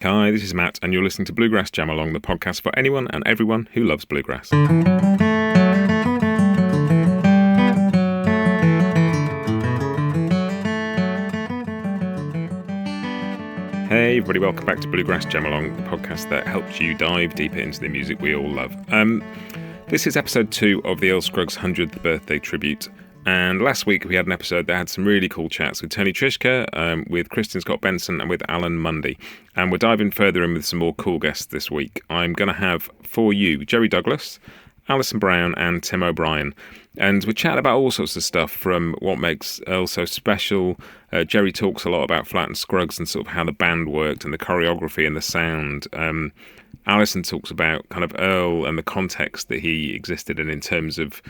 Hi, this is Matt, and you're listening to Bluegrass Jam Along, the podcast for anyone and everyone who loves bluegrass. Hey everybody, welcome back to Bluegrass Jam Along, the podcast that helps you dive deeper into the music we all love. This is episode 2 of the Earl Scruggs 100th birthday tribute. And last week we had an episode that had some really cool chats with Tony Trischka, with Kristin, Benson, and with Alan Munde. And we're diving further in with some more cool guests this week. I'm going to have for you Jerry Douglas, Alison Brown, and Tim O'Brien. And we're chatting about all sorts of stuff from what makes Earl so special. Jerry talks a lot about Flatt and Scruggs and sort of how the band worked and the choreography and the sound. Alison talks about kind of Earl and the context that he existed in terms of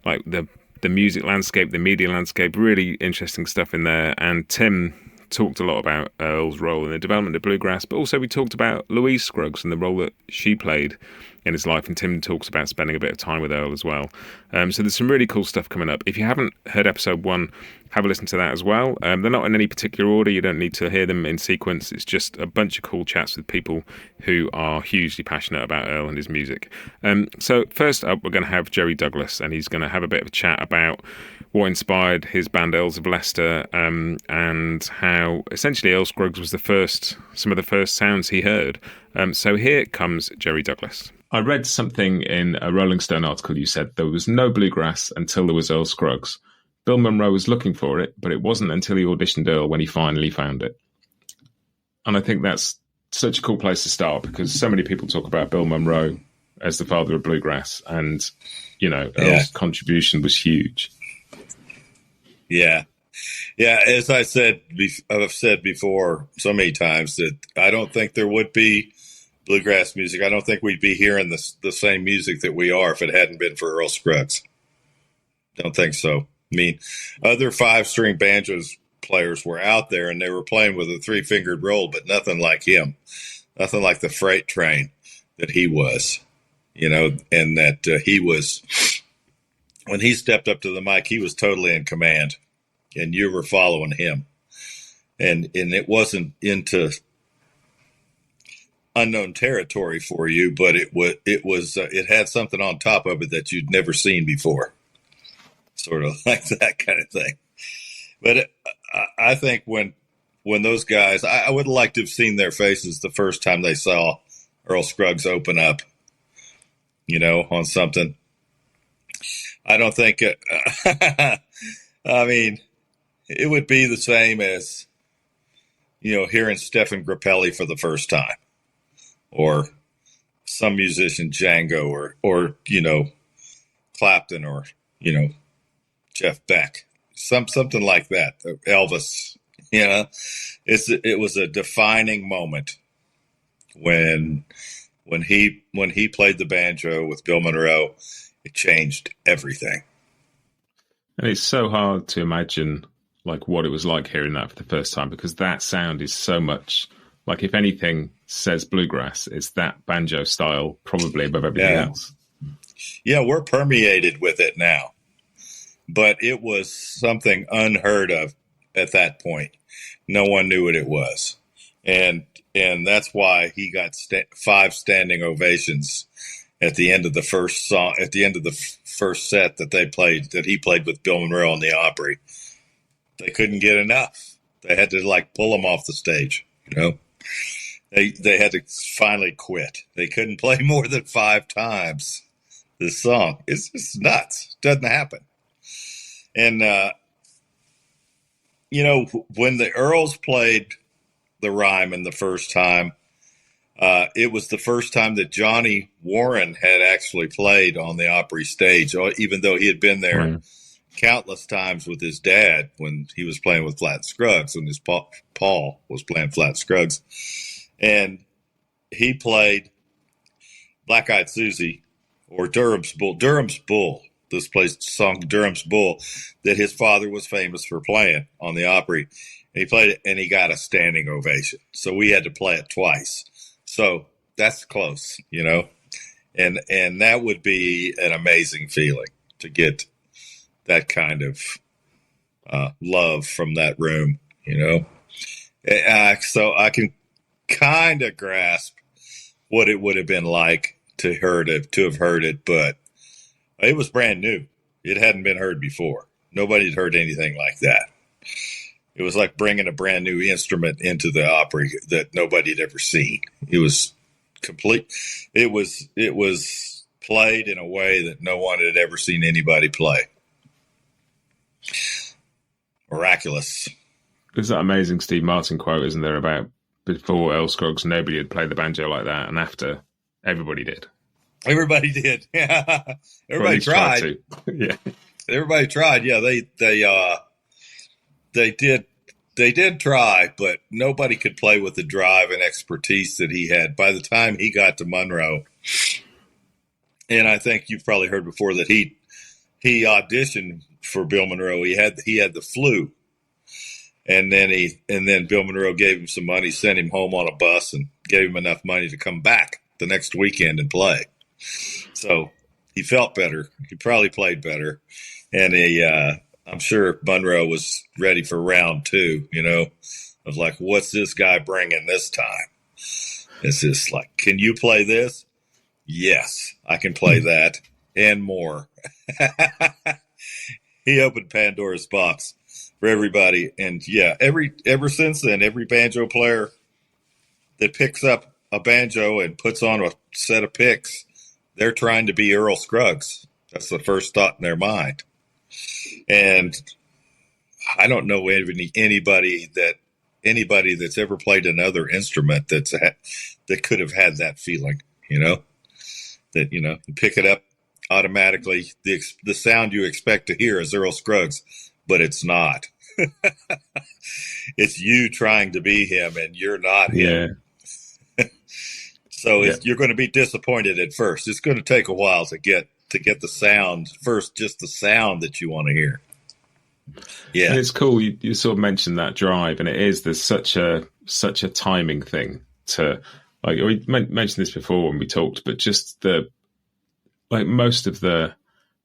like the music landscape, the media landscape, really interesting stuff in there. And Tim talked a lot about Earl's role in the development of bluegrass, but also we talked about Louise Scruggs and the role that she played in his life. And Tim talks about spending a bit of time with Earl as well. So there's some really cool stuff coming up. If you haven't heard episode 1, have a listen to that as well. They're not in any particular order. You don't need to hear them in sequence. It's just a bunch of cool chats with people who are hugely passionate about Earl and his music. So first up, we're going to have Jerry Douglas, and he's going to have a bit of a chat about what inspired his band Earls of Leicester, and how essentially Earl Scruggs was some of the first sounds he heard. So here comes Jerry Douglas. I read something in a Rolling Stone article. You said there was no bluegrass until there was Earl Scruggs. Bill Monroe was looking for it, but it wasn't until he auditioned Earl when he finally found it. And I think that's such a cool place to start, because so many people talk about Bill Monroe as the father of bluegrass, and, you know, Earl's contribution was huge. Yeah. Yeah, as I've said before so many times, that I don't think there would be bluegrass music. I don't think we'd be hearing the same music that we are if it hadn't been for Earl Scruggs. Don't think so. I mean, other 5-string banjos players were out there and they were playing with a 3-fingered roll, but nothing like him. Nothing like the freight train that he was, you know, and that he was, when he stepped up to the mic, he was totally in command and you were following him. And it wasn't into unknown territory for you, but it had something on top of it that you'd never seen before. Sort of like that kind of thing. But I think when those guys, I would like to have seen their faces the first time they saw Earl Scruggs open up, you know, on something. I don't think I mean, it would be the same as, you know, hearing Stephen Grappelli for the first time, or some musician, Django, or you know, Clapton, or, you know, Jeff Beck, something like that, Elvis. You know, it was a defining moment when he played the banjo with Bill Monroe. It changed everything. And it's so hard to imagine like what it was like hearing that for the first time, because that sound is so much like, if anything says bluegrass, it's that banjo style probably above everything else. Yeah, we're permeated with it now. But it was something unheard of at that point. No one knew what it was. And that's why he got 5 standing ovations at the end of the first song, at the end of the first set that he played with Bill Monroe on the Opry. They couldn't get enough. They had to like pull him off the stage, you know. They had to finally quit. They couldn't play more than 5 times this song. It's just nuts. It doesn't happen. And, you know, when the Earls played the Ryman the first time, it was the first time that Johnny Warren had actually played on the Opry stage, even though he had been there countless times with his dad when he was playing with Flatt Scruggs, when his Paul was playing Flatt Scruggs. And he played Black Eyed Susie, or Durham's Bull. This song, Durham's Bull, that his father was famous for playing on the Opry. And he played it, and he got a standing ovation. So we had to play it twice. So that's close, you know. And that would be an amazing feeling to get that kind of love from that room, you know. So I can kind of grasp what it would have been like to have heard it, but it was brand new. It hadn't been heard before. Nobody had heard anything like that. It was like bringing a brand new instrument into the Opry that nobody had ever seen. It was complete. It was played in a way that no one had ever seen anybody play. Miraculous. There's that amazing Steve Martin quote, isn't there, about before Earl Scruggs, nobody had played the banjo like that, and after, everybody did. Everybody did. Yeah. Everybody tried. To. Yeah. Everybody tried. Yeah, they did try, but nobody could play with the drive and expertise that he had. By the time he got to Monroe, and I think you've probably heard before that he auditioned for Bill Monroe. He had the flu. And then Bill Monroe gave him some money, sent him home on a bus, and gave him enough money to come back the next weekend and play. So he felt better. He probably played better, and I'm sure Monroe was ready for round two. Of like, what's this guy bringing this time? It's just like, can you play this? Yes, I can play that and more. He opened Pandora's box for everybody. And yeah, ever since then, every banjo player that picks up a banjo and puts on a set of picks, they're trying to be Earl Scruggs. That's the first thought in their mind. And I don't know anybody that's ever played another instrument that could have had that feeling, that, you pick it up automatically. The sound you expect to hear is Earl Scruggs, but it's not. It's you trying to be him, and you're not him. So you're going to be disappointed at first. It's going to take a while to get the sound first, just the sound that you want to hear. Yeah, and it's cool. You sort of mentioned that drive, and there's such a timing thing to, like, we mentioned this before when we talked, but just most of the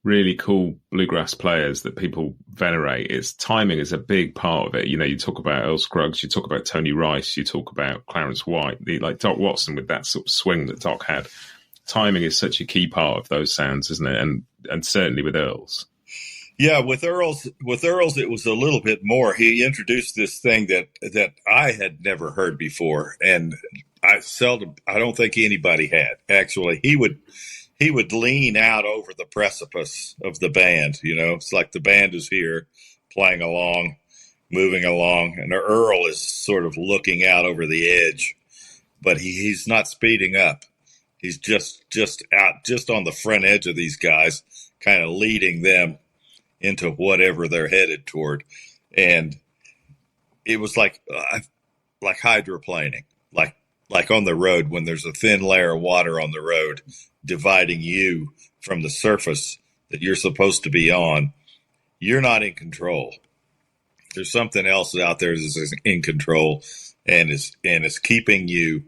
really cool bluegrass players that people venerate, timing is a big part of it. You talk about Earl Scruggs, you talk about Tony Rice, you talk about Clarence White, like Doc Watson with that sort of swing that Doc had. Timing is such a key part of those sounds, isn't it? And certainly with Earl's. Yeah, with Earl's, it was a little bit more. He introduced this thing that I had never heard before, and I don't think anybody had. Actually, he would lean out over the precipice of the band. It's like the band is here playing along, moving along, and Earl is sort of looking out over the edge, but he's not speeding up. He's just out, just on the front edge of these guys, kind of leading them into whatever they're headed toward. And it was like hydroplaning, like on the road when there's a thin layer of water on the road dividing you from the surface that you're supposed to be on. You're not in control. There's something else out there that's in control and is keeping you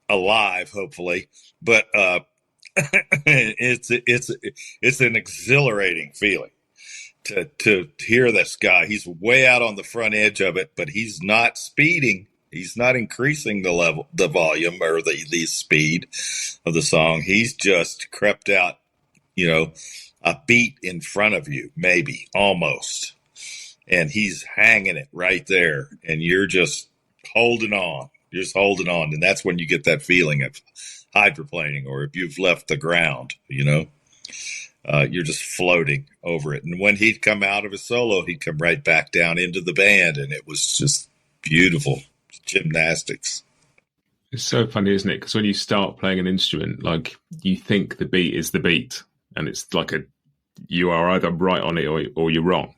alive, hopefully. But it's an exhilarating feeling to hear this guy. He's way out on the front edge of it, but he's not speeding. He's not increasing the volume or the speed of the song. He's just crept out, a beat in front of you, maybe, almost. And he's hanging it right there. And you're just holding on. You're just holding on. And that's when you get that feeling of hydroplaning, or if you've left the ground, you're just floating over it. And when he'd come out of his solo, he'd come right back down into the band. And it was just beautiful. Gymnastics. It's so funny, isn't it? Because when you start playing an instrument, like, you think the beat is the beat, and it's like you are either right on it or you're wrong.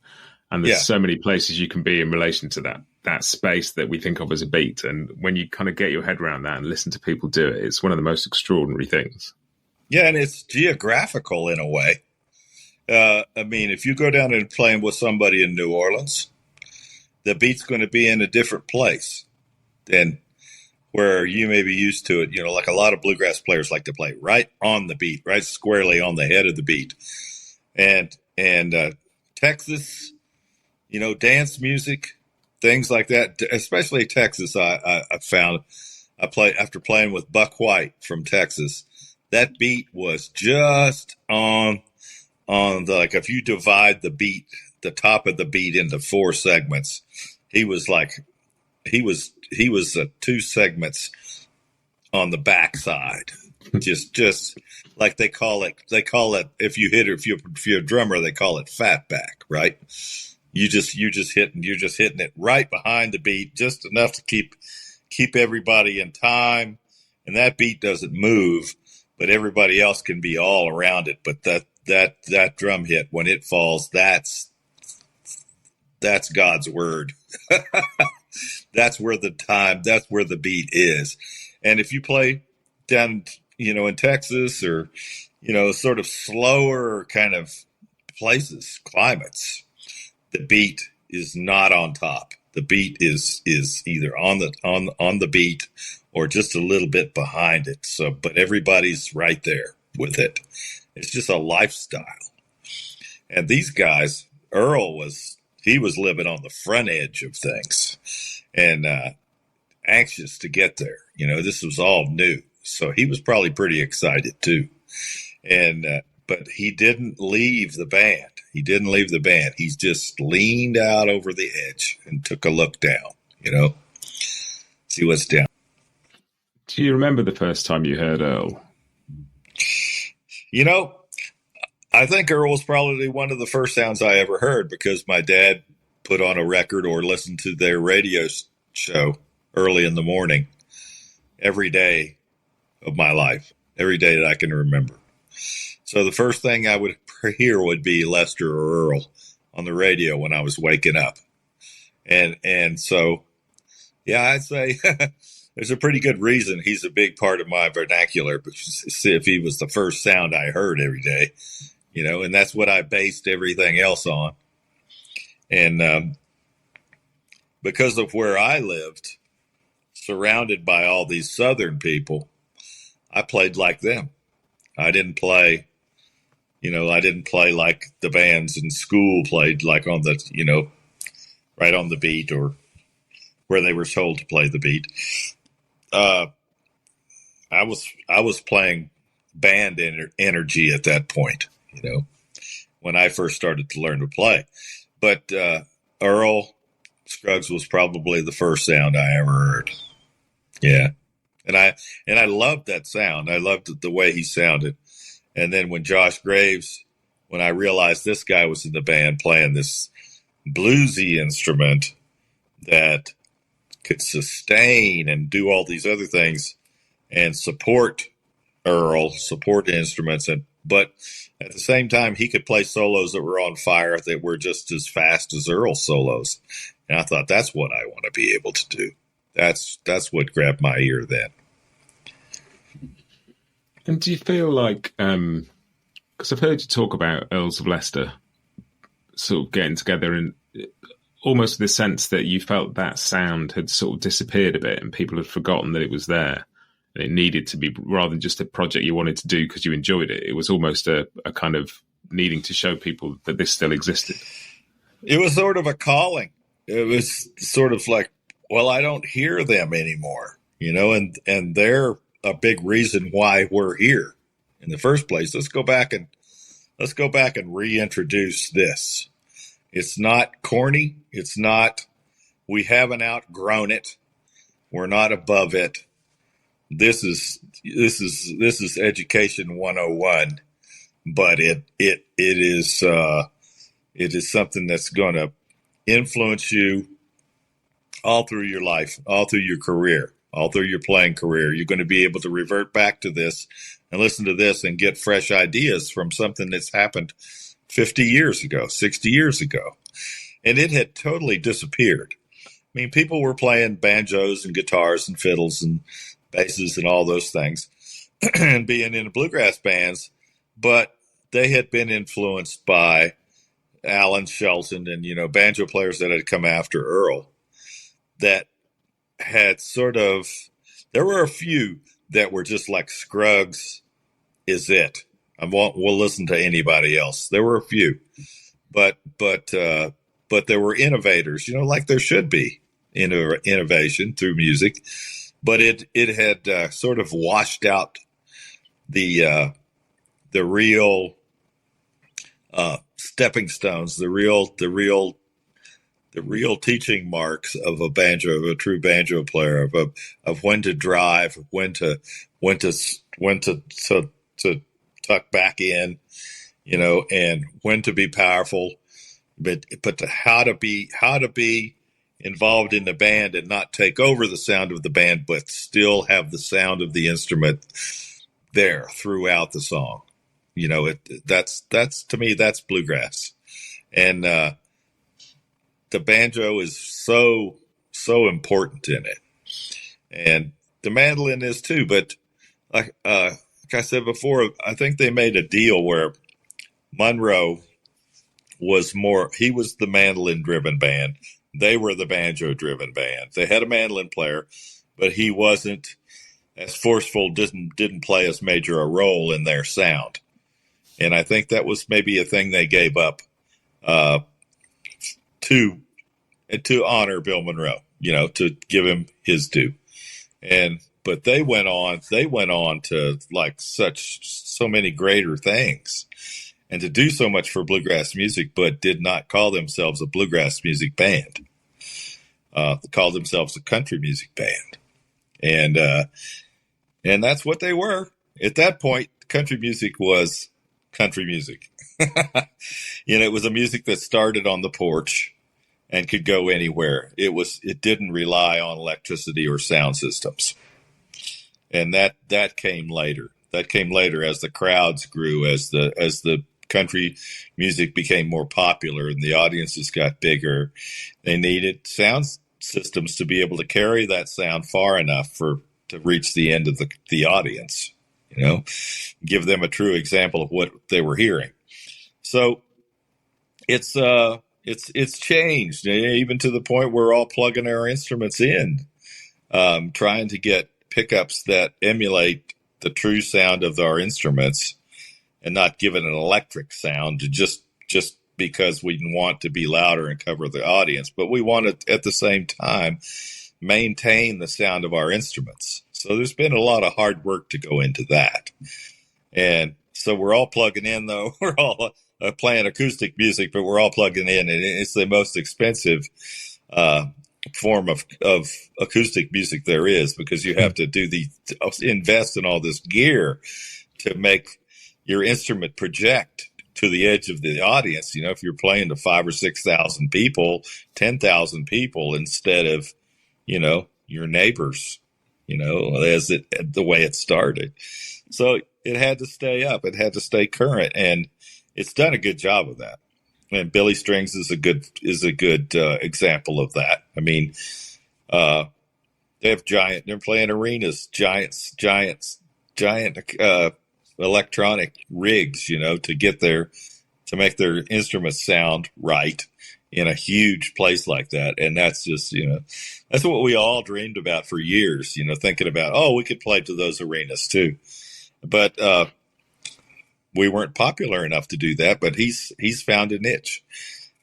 And there's so many places you can be in relation to that space that we think of as a beat. And when you kind of get your head around that and listen to people do it, it's one of the most extraordinary things. Yeah, and it's geographical in a way. If you go down and playing with somebody in New Orleans, the beat's going to be in a different place than where you may be used to it. Like a lot of bluegrass players like to play right on the beat, right squarely on the head of the beat. And Texas, dance music, things like that, especially Texas, I found after playing with Buck White from Texas. That beat was just on the, like, if you divide the beat, the top of the beat into 4 segments, he was 2 segments on the backside. just like they call it, if you're a drummer, they call it fat back, right? You're just hitting it right behind the beat, just enough to keep everybody in time. And that beat doesn't move, but everybody else can be all around it. But that drum hit, when it falls, that's God's word. That's where the beat is. And if you play down, in Texas, or, sort of slower kind of places, climates, the beat is not on top. The beat is either on the beat or just a little bit behind it. So, but everybody's right there with it. It's just a lifestyle. And these guys, Earl was living on the front edge of things, and anxious to get there. This was all new. So he was probably pretty excited too. And, but he didn't leave the band. He just leaned out over the edge and took a look down, see what's down. Do you remember the first time you heard Earl? I think Earl was probably one of the first sounds I ever heard, because my dad put on a record or listened to their radio show early in the morning every day of my life, every day that I can remember. So the first thing I would hear would be Lester or Earl on the radio when I was waking up. And so, yeah, I'd say there's a pretty good reason he's a big part of my vernacular, because if he was the first sound I heard every day, and that's what I based everything else on. And because of where I lived, surrounded by all these Southern people, I played like them. I didn't play like the bands in school played, like on the, right on the beat, or where they were told to play the beat. I was playing band energy at that point, when I first started to learn to play. But Earl Scruggs was probably the first sound I ever heard. Yeah. And I loved that sound. I loved the way he sounded. And then when I realized this guy was in the band playing this bluesy instrument that could sustain and do all these other things and support instruments, but at the same time, he could play solos that were on fire, that were just as fast as Earl's solos. And I thought, that's what I want to be able to do. That's what grabbed my ear then. And do you feel like, because I've heard you talk about Earls of Leicester sort of getting together, and almost the sense that you felt that sound had sort of disappeared a bit and people had forgotten that it was there, and it needed to be, rather than just a project you wanted to do because you enjoyed it, it was almost a kind of needing to show people that this still existed. It was sort of a calling. It was sort of like, well, I don't hear them anymore, and they're a big reason why we're here in the first place. Let's go back and reintroduce this. It's not corny. It's not, we haven't outgrown it. We're not above it. This is education 101, but it is something that's going to influence you all through your life, all through your career, all through your playing career. You're going to be able to revert back to this and listen to this and get fresh ideas from something that's happened 50 years ago, 60 years ago. And it had totally disappeared. I mean, people were playing banjos and guitars and fiddles and basses and all those things and being in bluegrass bands, but they had been influenced by Alan Shelton and, banjo players that had come after Earl that had there were a few that were just like, Scruggs is it. We'll listen to anybody else. There were a few, but there were innovators, like there should be innovation through music. but it had sort of washed out the real stepping stones, the real teaching marks of a true banjo player, of when to drive, when to tuck back in, and when to be powerful, but how to be involved in the band and not take over the sound of the band, but still have the sound of the instrument there throughout the song. That's to me, that's bluegrass. And the banjo is so important in it, and the mandolin is too. But like I said before, I think they made a deal where Monroe was he was the mandolin driven band. They were the banjo driven band. They had a mandolin player, but he wasn't as forceful, didn't play as major a role in their sound. And I think that was maybe a thing they gave up to honor Bill Monroe, to give him his due. But they went on to like so many greater things, and to do so much for bluegrass music, but did not call themselves a bluegrass music band. They called themselves a country music band. And that's what they were. At that point, country music was country music. It was a music that started on the porch and could go anywhere. It didn't rely on electricity or sound systems. And that came later. That came later as the crowds grew, as the country music became more popular and the audiences got bigger. They needed sound systems to be able to carry that sound far enough to reach the end of the audience, give them a true example of what they were hearing. So it's changed, even to the point where we're all plugging our instruments in, trying to get pickups that emulate the true sound of our instruments, and not give it an electric sound just because we want to be louder and cover the audience, but we want to at the same time maintain the sound of our instruments. So there's been a lot of hard work to go into that. And so we're all plugging in, though. We're all playing acoustic music, but we're all plugging in, and it's the most expensive form of acoustic music there is, because you have to invest in all this gear to make your instrument project to the edge of the audience. If you're playing to 5,000 or 6,000 people, 10,000 people, instead of, your neighbors, the way it started. So it had to stay up. It had to stay current, and it's done a good job of that. And Billy Strings is a good example of that. I mean, they have they're playing arenas, giant electronic rigs, to make their instruments sound right in a huge place like that. And that's just, that's what we all dreamed about for years, thinking about, we could play to those arenas too. But we weren't popular enough to do that, but he's found a niche.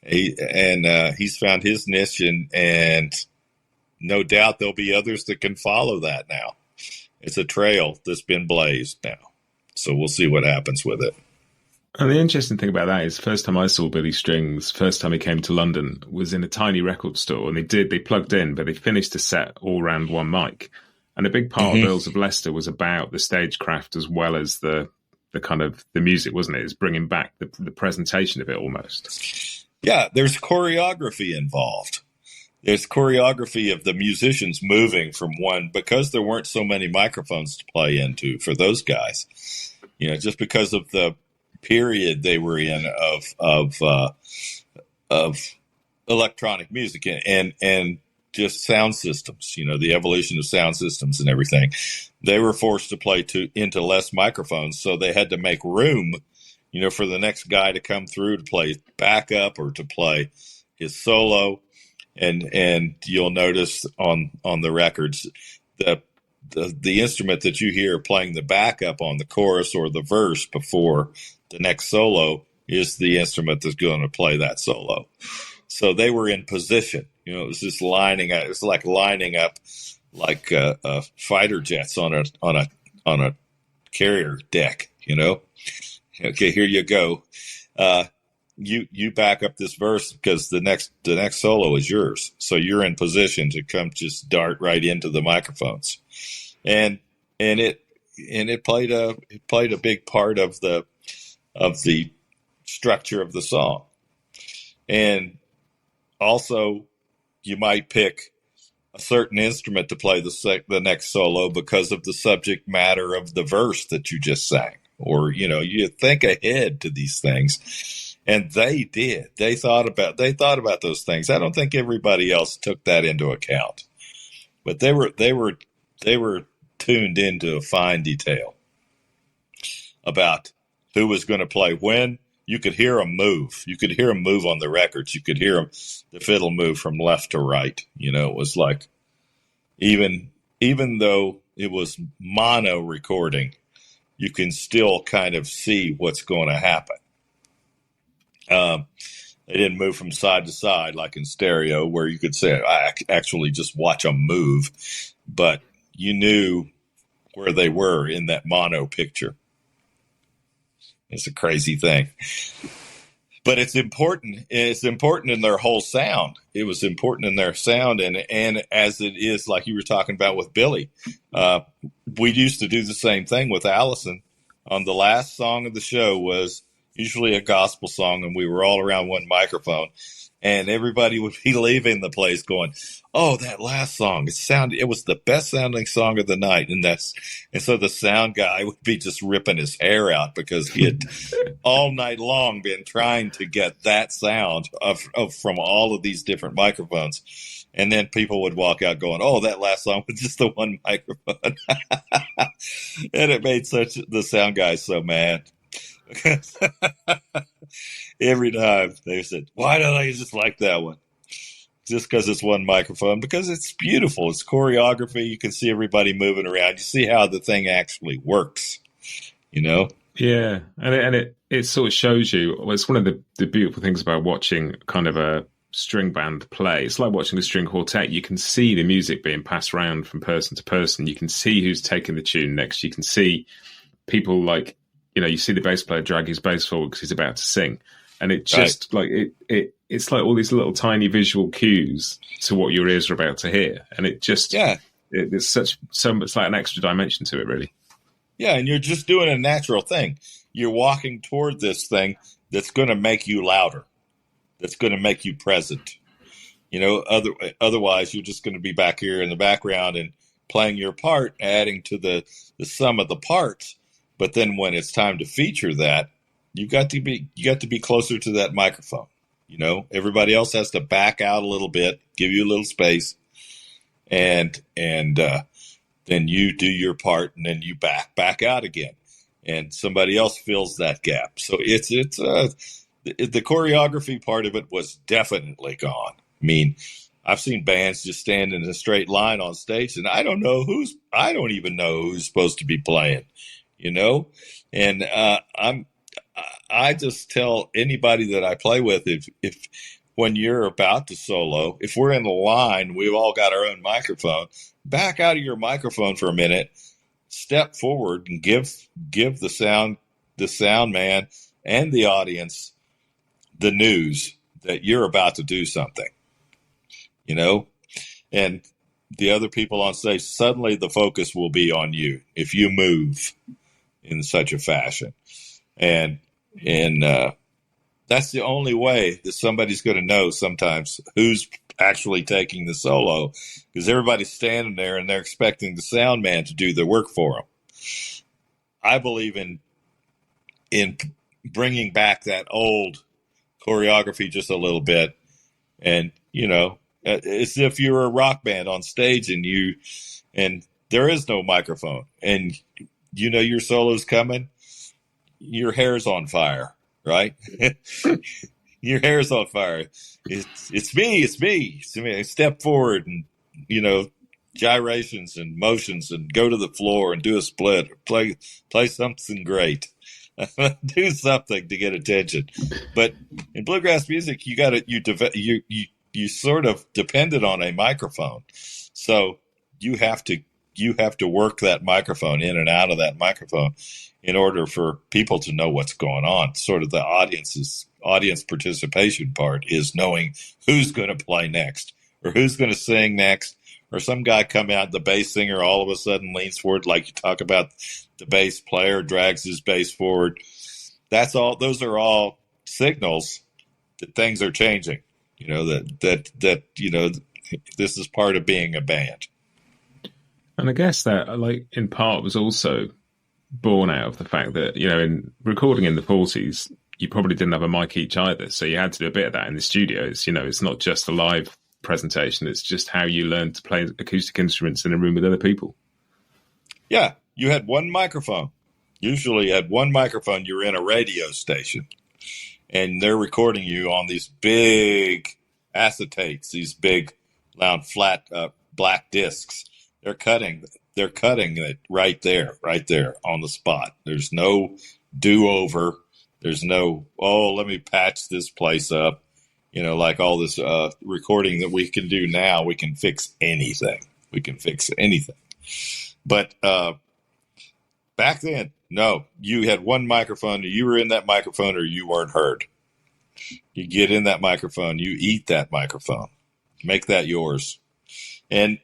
He's found his niche, and no doubt there'll be others that can follow that now. It's a trail that's been blazed now. So we'll see what happens with it. And the interesting thing about that is, first time I saw Billy Strings, first time he came to London, was in a tiny record store, and they plugged in, but they finished a set all around one mic. And a big part of Earls of Leicester was about the stagecraft as well as the kind of the music, wasn't it? It's bringing back the presentation of it almost. Yeah, there's choreography involved. There's choreography of the musicians moving from one, because there weren't so many microphones to play into for those guys. Just because of the period they were in of electronic music and just sound systems, the evolution of sound systems and everything. They were forced to play into less microphones, so they had to make room, for the next guy to come through to play backup or to play his solo. And you'll notice on the records that the instrument that you hear playing the backup on the chorus or the verse before the next solo is the instrument that's going to play that solo. So they were in position. It was just lining up. It's like lining up fighter jets on a carrier deck. Okay, here you go. You back up this verse because the next solo is yours. So you're in position to come just dart right into the microphones, and it played a big part of the structure of the song. And also, you might pick a certain instrument to play the next solo because of the subject matter of the verse that you just sang, or you think ahead to these things. And they did. They thought about those things. I don't think everybody else took that into account, but they were tuned into a fine detail about who was going to play when. You could hear them move. You could hear them move on the records. You could hear the fiddle move from left to right. It was like, even though it was mono recording, you can still kind of see what's going to happen. They didn't move from side to side like in stereo, where you could say, I actually just watch them move, but you knew where they were in that mono picture. It's a crazy thing, but it's important. It's important in their whole sound. It was important in their sound, and as it is, like you were talking about with Billy, we used to do the same thing with Alison. On the last song of the show was usually a gospel song, and we were all around one microphone, and everybody would be leaving the place going, "Oh, that last song! It was the best sounding song of the night." And so the sound guy would be just ripping his hair out because he had all night long been trying to get that sound from all of these different microphones. And then people would walk out going, "Oh, that last song was just the one microphone," and it made the sound guy so mad. Every time they said, "Why don't I just like that one?" Just because it's one microphone, because it's beautiful. It's choreography. You can see everybody moving around. You see how the thing actually works, Yeah, and it sort of shows you. Well, it's one of the beautiful things about watching kind of a string band play. It's like watching a string quartet. You can see the music being passed around from person to person. You can see who's taking the tune next. You can see people like, you see the bass player drag his bass forward because he's about to sing. And it just it's like all these little tiny visual cues to what your ears are about to hear. And it just, it's so much like an extra dimension to it, really. Yeah. And you're just doing a natural thing. You're walking toward this thing that's going to make you louder, that's going to make you present. Otherwise you're just going to be back here in the background and playing your part, adding to the sum of the parts. But then when it's time to feature that, you got to be closer to that microphone. Everybody else has to back out a little bit, give you a little space, and then you do your part, and then you back out again, and somebody else fills that gap. So it's the choreography part of it was definitely gone. I mean, I've seen bands just stand in a straight line on stage, and I don't even know who's supposed to be playing. And I just tell anybody that I play with, if when you're about to solo, if we're in the line, we've all got our own microphone, back out of your microphone for a minute, step forward and give the sound man and the audience the news that you're about to do something, and the other people on stage, suddenly the focus will be on you if you move in such a fashion. And that's the only way that somebody's going to know sometimes who's actually taking the solo, because everybody's standing there and they're expecting the sound man to do the work for them. I believe in bringing back that old choreography just a little bit. And, it's if you're a rock band on stage and there is no microphone and your solo's coming, your hair's on fire, right? Your hair's on fire. It's me. Step forward and, gyrations and motions and go to the floor and do a split or play something great. Do something to get attention. But in bluegrass music, you sort of depended on a microphone. So you have to work that microphone in and out of that microphone in order for people to know what's going on. Sort of the audience participation part is knowing who's going to play next or who's going to sing next, or some guy come out, the bass singer all of a sudden leans forward, like you talk about the bass player drags his bass forward. That's all. Those are all signals that things are changing. You know, that you know, this is part of being a band. And I guess that, like, in part was also born out of the fact that, you know, in recording in the 40s, you probably didn't have a mic each either. So you had to do a bit of that in the studios. You know, it's not just a live presentation. It's just how you learn to play acoustic instruments in a room with other people. Yeah. You had one microphone. Usually you had one microphone. You're in a radio station and they're recording you on these big acetates, these big, loud, flat, black discs. They're cutting it right there on the spot. There's no do-over. There's no, let me patch this place up. You know, like all this recording that we can do now, we can fix anything. But back then, no, you had one microphone. You were in that microphone or you weren't heard. You get in that microphone, you eat that microphone, make that yours. And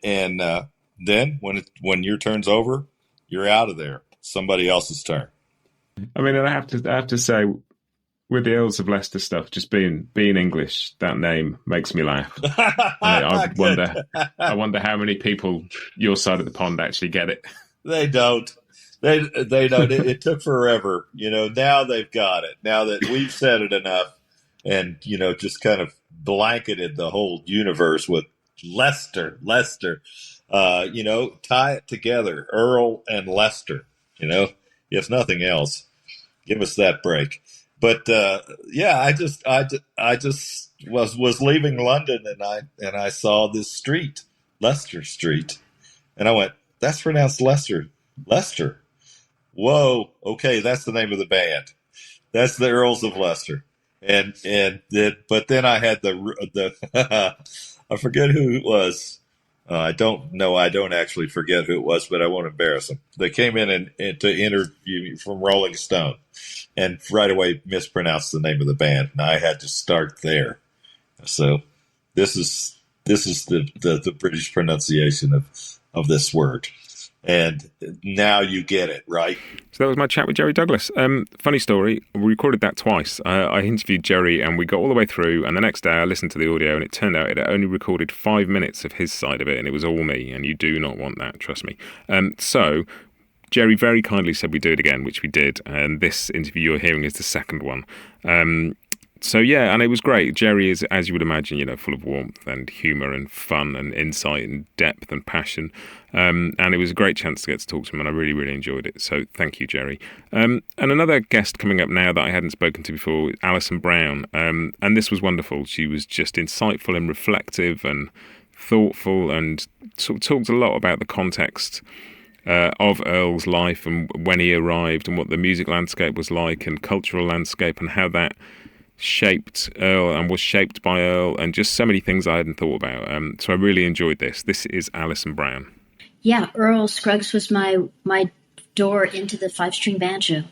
then when your turn's over, you're out of there. Somebody else's turn. I mean, I have to say, with the Earls of Leicester stuff, just being English, that name makes me laugh. I wonder how many people your side of the pond actually get it. They don't. They don't. It took forever. You know, now they've got it. Now that we've said it enough, and you know, just kind of blanketed the whole universe with Leicester. You know, tie it together, Earl and Leicester. You know, if nothing else, give us that break. But yeah, I just was leaving London and I saw this street, Leicester Street, and I went, that's pronounced Leicester. Leicester. Whoa. Okay, that's the name of the band. That's the Earls of Leicester. But then I had the I forget who it was. I don't know. I don't actually forget who it was, but I won't embarrass them. They came in and to interview me from Rolling Stone, and right away mispronounced the name of the band, and I had to start there. So this is the British pronunciation of this word. And now you get it, right? So that was my chat with Jerry Douglas. Funny story, we recorded that twice. I interviewed Jerry and we got all the way through, and the next day I listened to the audio and it turned out it had only recorded 5 minutes of his side of it, and it was all me, and you do not want that, trust me. So Jerry very kindly said we do it again, which we did, and this interview you're hearing is the second one. So yeah, and it was great. Jerry is, as you would imagine, you know, full of warmth and humour and fun and insight and depth and passion. And it was a great chance to get to talk to him, and I really, really enjoyed it. So thank you, Jerry. And another guest coming up now that I hadn't spoken to before, Alison Brown. And this was wonderful. She was just insightful and reflective and thoughtful, and sort of talked a lot about the context of Earl's life and when he arrived and what the music landscape was like and cultural landscape and how that shaped Earl and was shaped by Earl, and just so many things I hadn't thought about. So I really enjoyed this. This is Alison Brown. Yeah, Earl Scruggs was my door into the 5-string banjo.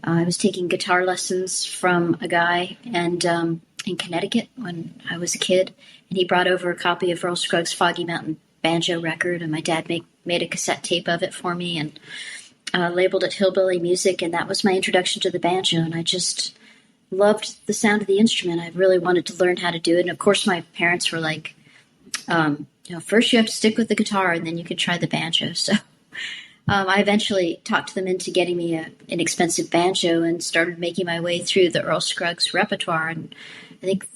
I was taking guitar lessons from a guy and in Connecticut when I was a kid, and he brought over a copy of Earl Scruggs' Foggy Mountain banjo record, and my dad made a cassette tape of it for me and labeled it Hillbilly Music, and that was my introduction to the banjo, and I just loved the sound of the instrument. I really wanted to learn how to do it. And of course, my parents were like, first you have to stick with the guitar and then you can try the banjo. So I eventually talked them into getting me an inexpensive banjo and started making my way through the Earl Scruggs repertoire. And I think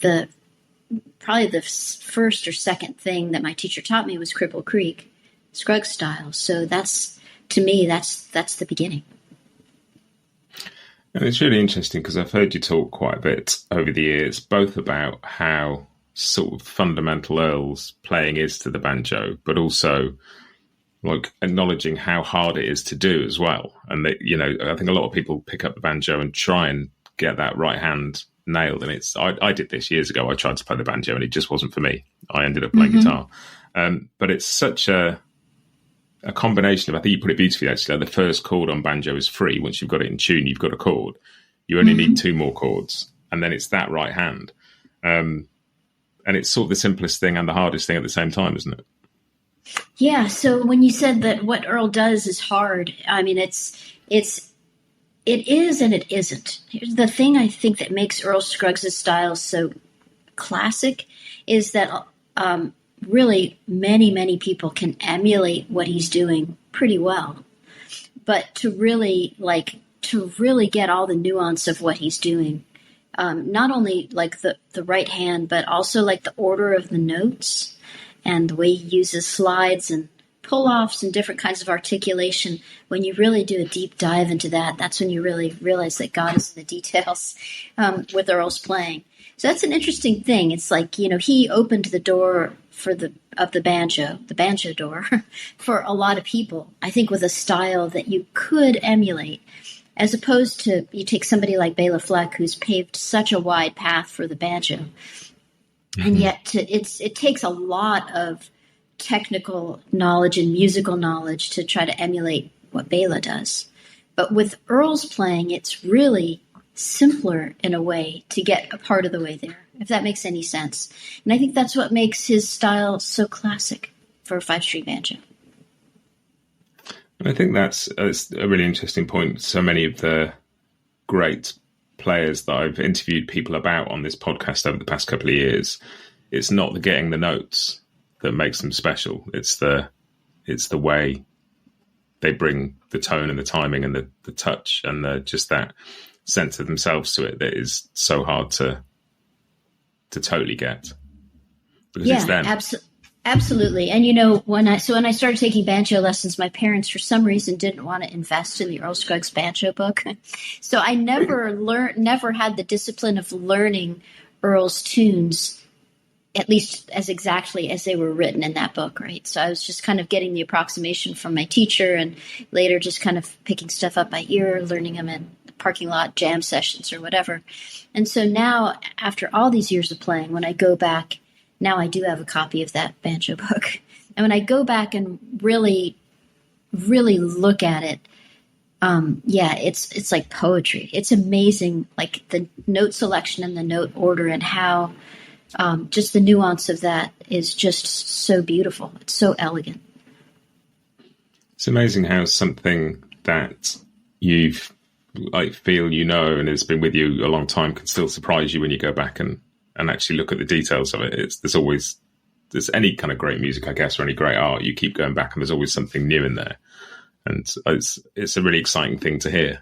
probably the first or second thing that my teacher taught me was Cripple Creek, Scruggs style. So that's the beginning. And it's really interesting because I've heard you talk quite a bit over the years, both about how sort of fundamental Earl's playing is to the banjo, but also like acknowledging how hard it is to do as well. And that, you know, I think a lot of people pick up the banjo and try and get that right hand nailed. And I did this years ago. I tried to play the banjo and it just wasn't for me. I ended up playing guitar. But it's such a a combination of, I think you put it beautifully actually, like the first chord on banjo is free. Once you've got it in tune, you've got a chord. You only need two more chords, and then it's that right hand. And it's sort of the simplest thing and the hardest thing at the same time, isn't it? Yeah. So when you said that what Earl does is hard, I mean, it is and it isn't. Here's the thing I think that makes Earl Scruggs' style so classic is that really many people can emulate what he's doing pretty well. But to really get all the nuance of what he's doing, not only like the right hand, but also like the order of the notes and the way he uses slides and pull-offs and different kinds of articulation. When you really do a deep dive into that, that's when you really realize that God is in the details with Earl's playing. So that's an interesting thing. It's like, he opened the door the banjo door for a lot of people, I think, with a style that you could emulate, as opposed to you take somebody like Bela Fleck, who's paved such a wide path for the banjo. Mm-hmm. And yet it takes a lot of technical knowledge and musical knowledge to try to emulate what Bela does. But with Earl's playing, it's really simpler in a way to get a part of the way there, if that makes any sense. And I think that's what makes his style so classic for a five-string banjo. I think that's a really interesting point. So many of the great players that I've interviewed people about on this podcast over the past couple of years, it's not the getting the notes that makes them special. It's the way they bring the tone and the timing and the touch and just that sense of themselves to it that is so hard to totally get. Because it's them. Absolutely. And when I started taking banjo lessons, my parents for some reason didn't want to invest in the Earl Scruggs banjo book. So I never had the discipline of learning Earl's tunes, at least as exactly as they were written in that book, right? So I was just kind of getting the approximation from my teacher and later just kind of picking stuff up by ear, learning them in the parking lot jam sessions or whatever. And so now, after all these years of playing, when I go back, now I do have a copy of that banjo book. And when I go back and really, really look at it, it's like poetry. It's amazing, like the note selection and the note order and how just the nuance of that is just so beautiful. It's so elegant. It's amazing how something that you've feel and has been with you a long time can still surprise you when you go back and actually look at the details of it. There's any kind of great music, I guess, or any great art, you keep going back and there's always something new in there. And it's a really exciting thing to hear.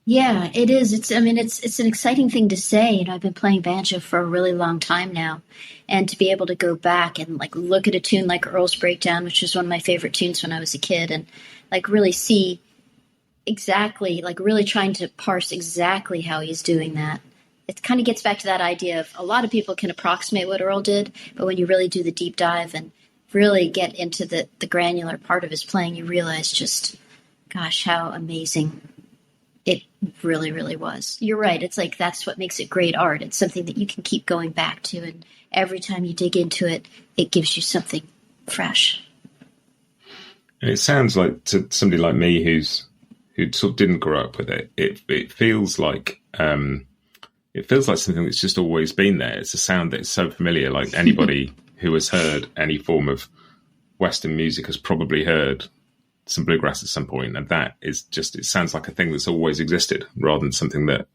Yeah, it is. It's an exciting thing to say. I've been playing banjo for a really long time now. And to be able to go back and look at a tune like Earl's Breakdown, which was one of my favorite tunes when I was a kid, and really see exactly, really trying to parse exactly how he's doing that. It kind of gets back to that idea of a lot of people can approximate what Earl did, but when you really do the deep dive and really get into the granular part of his playing, you realize just, gosh, how amazing it really, really was. You're right. It's that's what makes it great art. It's something that you can keep going back to, and every time you dig into it, it gives you something fresh. And it sounds like to somebody like me who sort of didn't grow up with it, it feels like something that's just always been there. It's a sound that is so familiar. Like anybody who has heard any form of Western music has probably heard some bluegrass at some point, and that is just, it sounds like a thing that's always existed rather than something that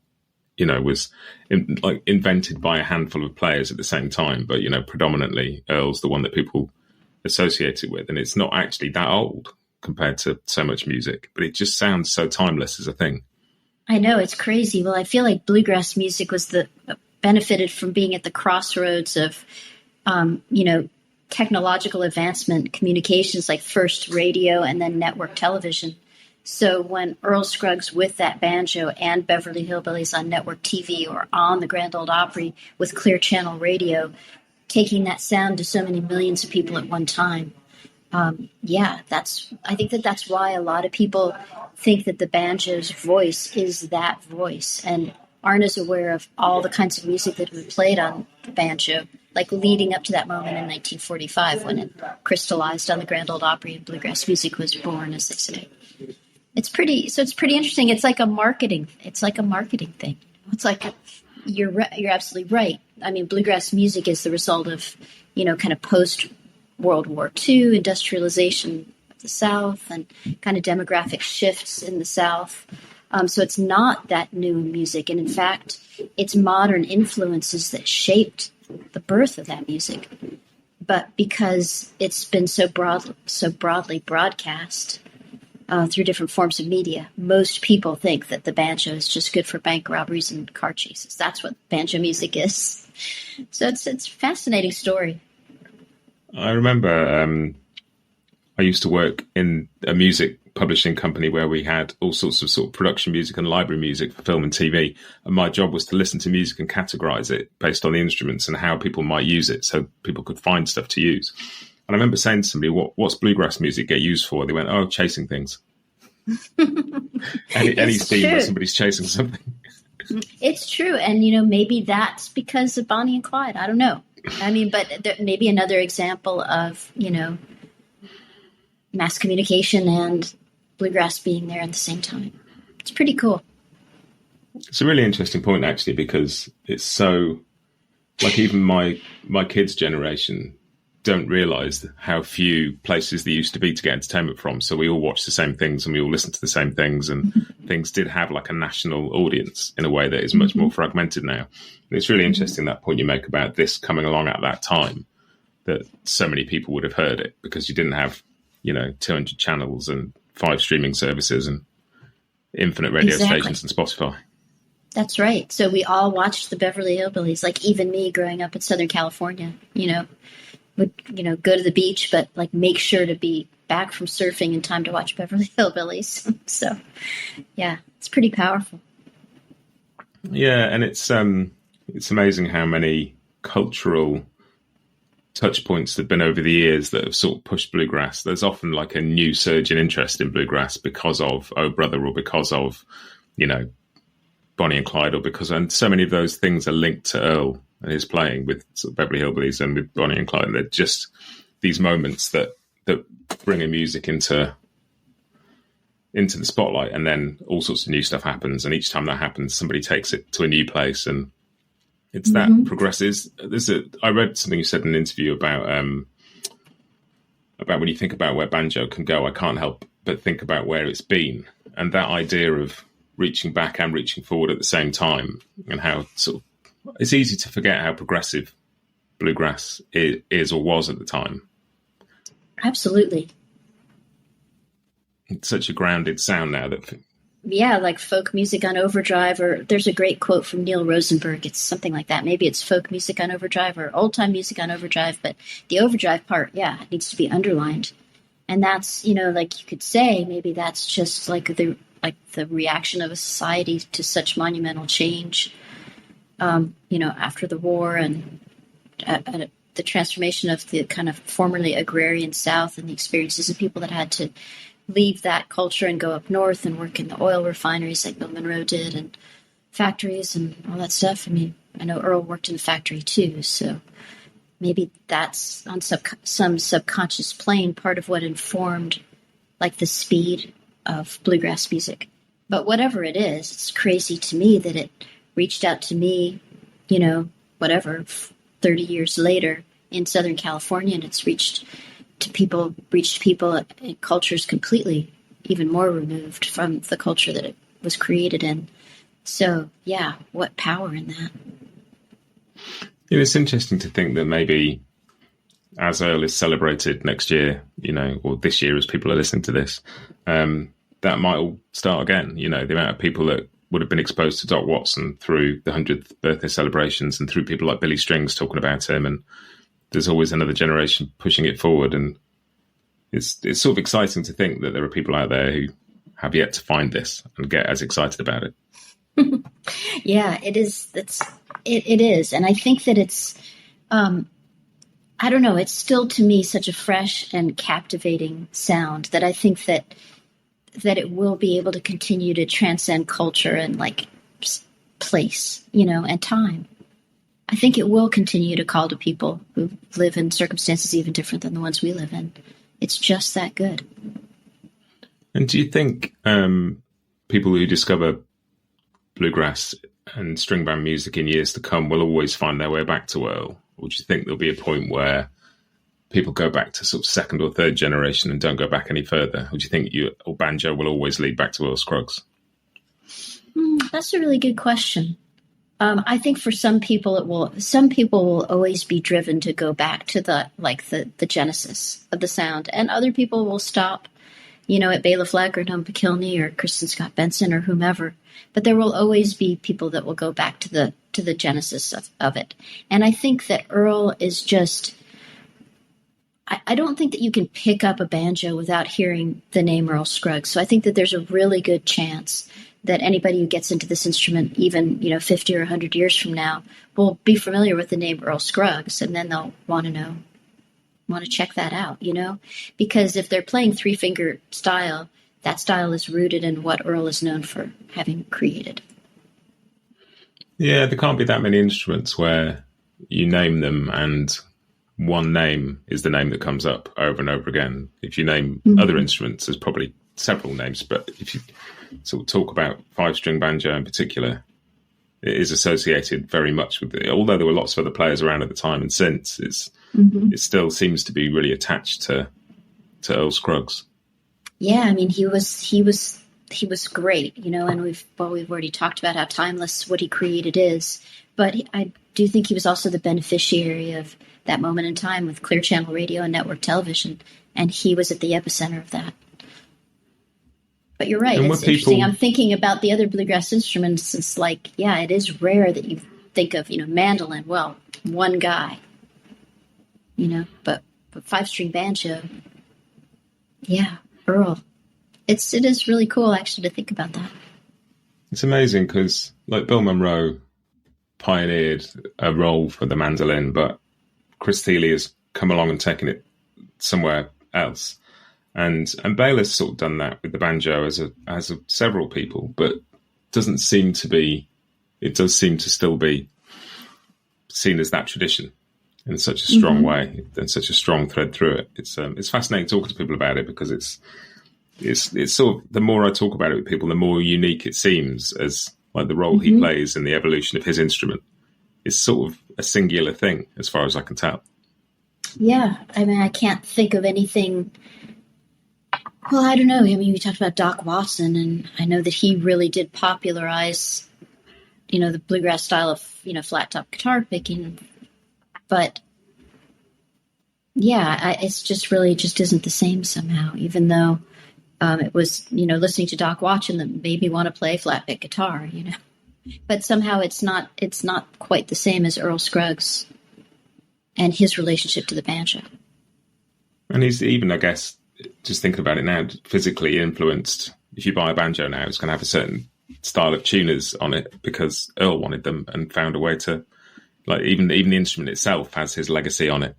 was invented by a handful of players at the same time. But predominantly Earl's the one that people associate it with, and it's not actually that old compared to so much music, but it just sounds so timeless as a thing. I know, it's crazy. Well, I feel like bluegrass music was benefited from being at the crossroads of, technological advancement, communications, like first radio and then network television. So when Earl Scruggs with that banjo and Beverly Hillbillies on network TV or on the Grand Ole Opry with Clear Channel Radio, taking that sound to so many millions of people at one time, I think that's why a lot of people think that the banjo's voice is that voice. And aren't as aware of all the kinds of music that have been played on the banjo, like leading up to that moment in 1945 when it crystallized on the Grand Ole Opry and bluegrass music was born, as they say. It's pretty interesting. It's like a marketing thing. It's like, you're absolutely right. I mean, bluegrass music is the result of, kind of post World War II industrialization of the South and kind of demographic shifts in the South. So it's not that new music. And in fact, it's modern influences that shaped the birth of that music. But because it's been so broadly broadcast through different forms of media, most people think that the banjo is just good for bank robberies and car chases. That's what banjo music is. So it's a fascinating story. I remember I used to work in a music publishing company where we had all sorts of sort of production music and library music for film and TV. And my job was to listen to music and categorize it based on the instruments and how people might use it so people could find stuff to use. And I remember saying to somebody, what's bluegrass music get used for? They went, oh, chasing things. any scene where somebody's chasing something. It's true. And, maybe that's because of Bonnie and Clyde. I don't know. I mean, but maybe another example of, mass communication and bluegrass being there at the same time. It's pretty cool. It's a really interesting point, actually, because it's so, like, even my kids' generation don't realise how few places there used to be to get entertainment from. So we all watch the same things and we all listen to the same things, and things did have like a national audience in a way that is much more fragmented now. And it's really interesting, that point you make about this coming along at that time, that so many people would have heard it because you didn't have, 200 channels and 5 streaming services and infinite radio stations and Spotify. That's right. So we all watched the Beverly Hillbillies, like even me growing up in Southern California, would, go to the beach, but like make sure to be back from surfing in time to watch Beverly Hillbillies. So, yeah, it's pretty powerful. Yeah, and it's amazing how many cultural touch points there've been over the years that have sort of pushed bluegrass. There's often like a new surge in interest in bluegrass because of Oh Brother, or because of, Bonnie and Clyde, or because, and so many of those things are linked to Earl and his playing with sort of Beverly Hillbillies and with Bonnie and Clyde. They're just these moments that bring a music into the spotlight, and then all sorts of new stuff happens. And each time that happens, somebody takes it to a new place, and it's that progresses. I read something you said in an interview about when you think about where banjo can go, I can't help but think about where it's been, and that idea of reaching back and reaching forward at the same time, and how sort of it's easy to forget how progressive bluegrass is or was at the time. Absolutely. It's such a grounded sound now that... Yeah, like folk music on overdrive, or there's a great quote from Neil Rosenberg. It's something like that. Maybe it's folk music on overdrive or old-time music on overdrive, but the overdrive part, yeah, it needs to be underlined. And that's, like you could say, maybe that's just like the reaction of a society to such monumental change, after the war and the transformation of the kind of formerly agrarian South and the experiences of people that had to leave that culture and go up north and work in the oil refineries like Bill Monroe did, and factories and all that stuff. I mean, I know Earl worked in the factory too, so maybe that's on some subconscious plane part of what informed like the speed of bluegrass music. But whatever it is, it's crazy to me that it reached out to me, 30 years later in Southern California, and it's reached people in cultures completely even more removed from the culture that it was created in. So, yeah, what power in that? It's interesting to think that maybe as Earl is celebrated next year, or this year as people are listening to this, that might all start again. The amount of people that would have been exposed to Doc Watson through the 100th birthday celebrations and through people like Billy Strings talking about him, and there's always another generation pushing it forward. And it's sort of exciting to think that there are people out there who have yet to find this and get as excited about it. Yeah, it is. It is. And I think that it's, I don't know, it's still to me such a fresh and captivating sound that I think that it will be able to continue to transcend culture and like place, and time. I think it will continue to call to people who live in circumstances even different than the ones we live in. It's just that good. And do you think people who discover bluegrass and string band music in years to come will always find their way back to Earl? Or do you think there'll be a point where people go back to sort of second or third generation and don't go back any further? Or do you think banjo will always lead back to Earl Scruggs? That's a really good question. I think for some people some people will always be driven to go back to the genesis of the sound, and other people will stop, at Bela Fleck or Tom McKilney or Kristin Scott Benson or whomever. But there will always be people that will go back to the genesis of it. And I think that Earl is just, I don't think that you can pick up a banjo without hearing the name Earl Scruggs. So I think that there's a really good chance that anybody who gets into this instrument, even 50 or 100 years from now, will be familiar with the name Earl Scruggs, and then they'll want to check that out, because if they're playing three-finger style, that style is rooted in what Earl is known for having created. Yeah, there can't be that many instruments where you name them and one name is the name that comes up over and over again. If you name other instruments, there's probably several names, but if you sort of talk about five-string banjo in particular, it is associated very much with it. Although there were lots of other players around at the time and since, it still seems to be really attached to Earl Scruggs. Yeah, I mean, he was great, and we've already talked about how timeless what he created is, but I do think he was also the beneficiary of that moment in time with Clear Channel Radio and network television, and he was at the epicenter of that. But you're right. It's interesting. I'm thinking about the other bluegrass instruments. It's like, yeah, it is rare that you think of, mandolin. Well, one guy, but five-string banjo. Yeah, Earl. It is really cool, actually, to think about that. It's amazing because, like, Bill Monroe pioneered a role for the mandolin, but Chris Thile has come along and taken it somewhere else. And Bela's sort of done that with the banjo as several people, but it does seem to still be seen as that tradition in such a strong way and such a strong thread through it. It's fascinating talking to people about it because it's sort of, the more I talk about it with people, the more unique it seems as like the role he plays in the evolution of his instrument. It's sort of a singular thing as far as I can tell. Yeah. I mean, I can't think of anything. Well, I don't know. I mean, we talked about Doc Watson, and I know that he really did popularize, the bluegrass style of, flat top guitar picking. But yeah, it's just really just isn't the same somehow, even though it was, listening to Doc Watson that made me want to play flat pick guitar, But somehow it's not quite the same as Earl Scruggs and his relationship to the banjo. And he's even, I guess, just thinking about it now, physically influenced. If you buy a banjo now, it's going to have a certain style of tuners on it because Earl wanted them and found a way to, like, even the instrument itself has his legacy on it.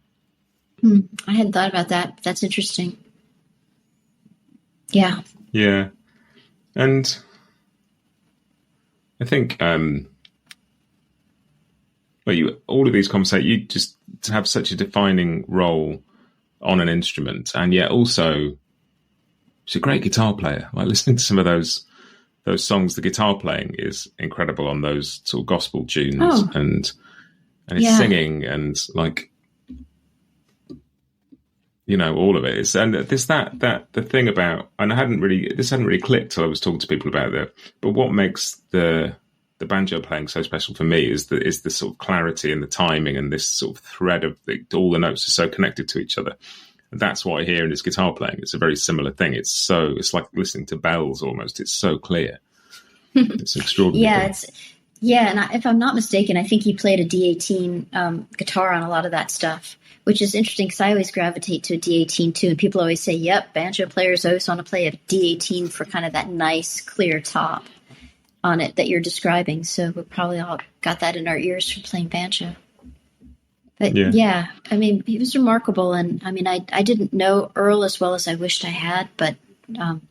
I hadn't thought about that. That's interesting. Yeah. Yeah. And I think, all of these conversations, you just have such a defining role on an instrument, and yet also she's a great guitar player. Like, listening to some of those songs, the guitar playing is incredible on those sort of gospel tunes, and it's singing and, like, all of it is. And there's the thing about, and this hadn't really clicked till I was talking to people about that. But what makes the banjo playing so special for me is the sort of clarity and the timing and this sort of thread of all the notes are so connected to each other. And that's what I hear in his guitar playing. It's a very similar thing. It's like listening to bells almost. It's so clear. It's extraordinary. And if I'm not mistaken, I think he played a D18 guitar on a lot of that stuff, which is interesting because I always gravitate to a D18 too. And people always say, yep, banjo players always want to play a D18 for kind of that nice, clear top on it that you're describing. So we probably all got that in our ears from playing banjo. But yeah, I mean, he was remarkable. And I mean, I didn't know Earl as well as I wished I had, but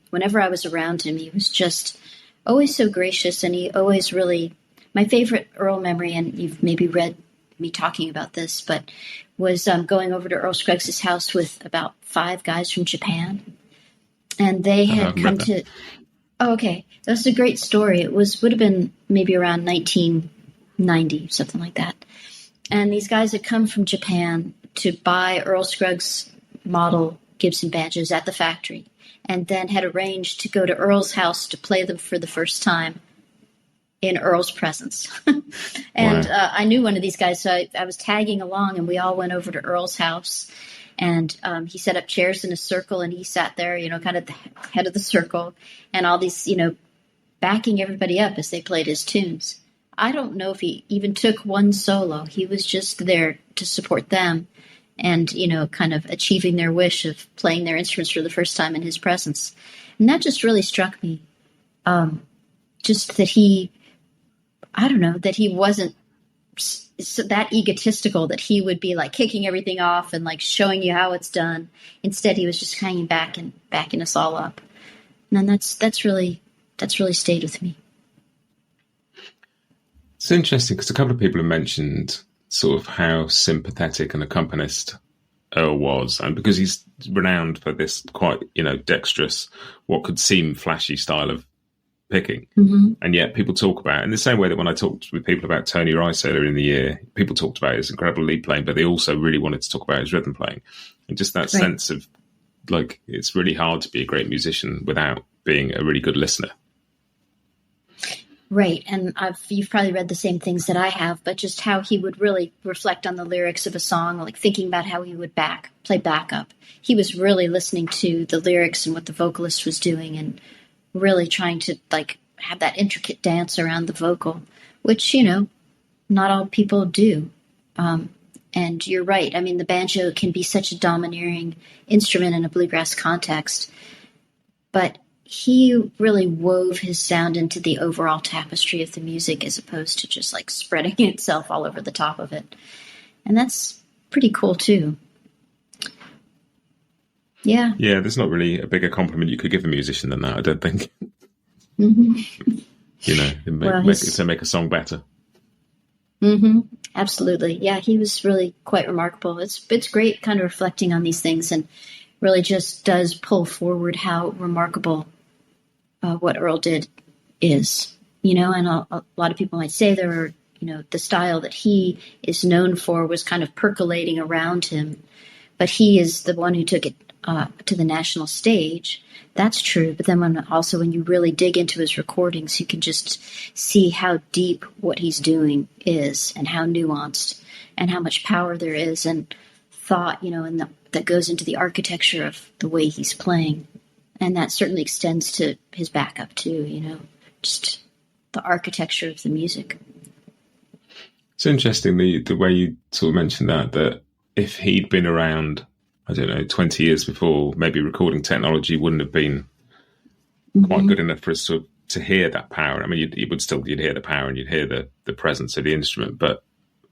whenever I was around him, he was just always so gracious, and he always really my favorite Earl memory, and you've maybe read me talking about this, but was going over to Earl Scruggs' house with about 5 guys from Japan. And they had come to... Oh, okay. That's a great story. It would have been maybe around 1990, something like that. And these guys had come from Japan to buy Earl Scruggs model Gibson banjos at the factory, and then had arranged to go to Earl's house to play them for the first time in Earl's presence. And wow. I knew one of these guys, so I was tagging along, and we all went over to Earl's house. And he set up chairs in a circle, and he sat there, kind of the head of the circle, and all these, backing everybody up as they played his tunes. I don't know if he even took one solo. He was just there to support them and, kind of achieving their wish of playing their instruments for the first time in his presence. And that just really struck me. Just that that he wasn't so that egotistical that he would be like kicking everything off and like showing you how it's done. Instead, he was just hanging back and backing us all up. And that's really stayed with me. It's interesting because a couple of people have mentioned sort of how sympathetic an accompanist Earl was, and because he's renowned for this quite, dexterous, what could seem flashy style of picking. Mm-hmm. And yet people talk about it in the same way that when I talked with people about Tony Rice earlier in the year, people talked about his incredible lead playing, but they also really wanted to talk about his rhythm playing. And just that sense of like, it's really hard to be a great musician without being a really good listener. Right. And you've probably read the same things that I have, but just how he would really reflect on the lyrics of a song, like thinking about how he would play backup. He was really listening to the lyrics and what the vocalist was doing and really trying to like have that intricate dance around the vocal, which, not all people do. And you're right. I mean, the banjo can be such a domineering instrument in a bluegrass context, but he really wove his sound into the overall tapestry of the music as opposed to just like spreading itself all over the top of it. And that's pretty cool too. Yeah. Yeah, there's not really a bigger compliment you could give a musician than that, I don't think. Mm-hmm. To make a song better. Mm-hmm. Absolutely. Yeah, he was really quite remarkable. It's great kind of reflecting on these things and really just does pull forward how remarkable what Earl did is, and a lot of people might say there were, the style that he is known for was kind of percolating around him, but he is the one who took it to the national stage. That's true. But then when you really dig into his recordings, you can just see how deep what he's doing is and how nuanced and how much power there is and thought, and that goes into the architecture of the way he's playing. And that certainly extends to his backup too, just the architecture of the music. It's interesting the way you sort of mentioned that if he'd been around, 20 years before, maybe recording technology wouldn't have been quite good enough for us to hear that power. I mean, you'd hear the power and you'd hear the presence of the instrument, but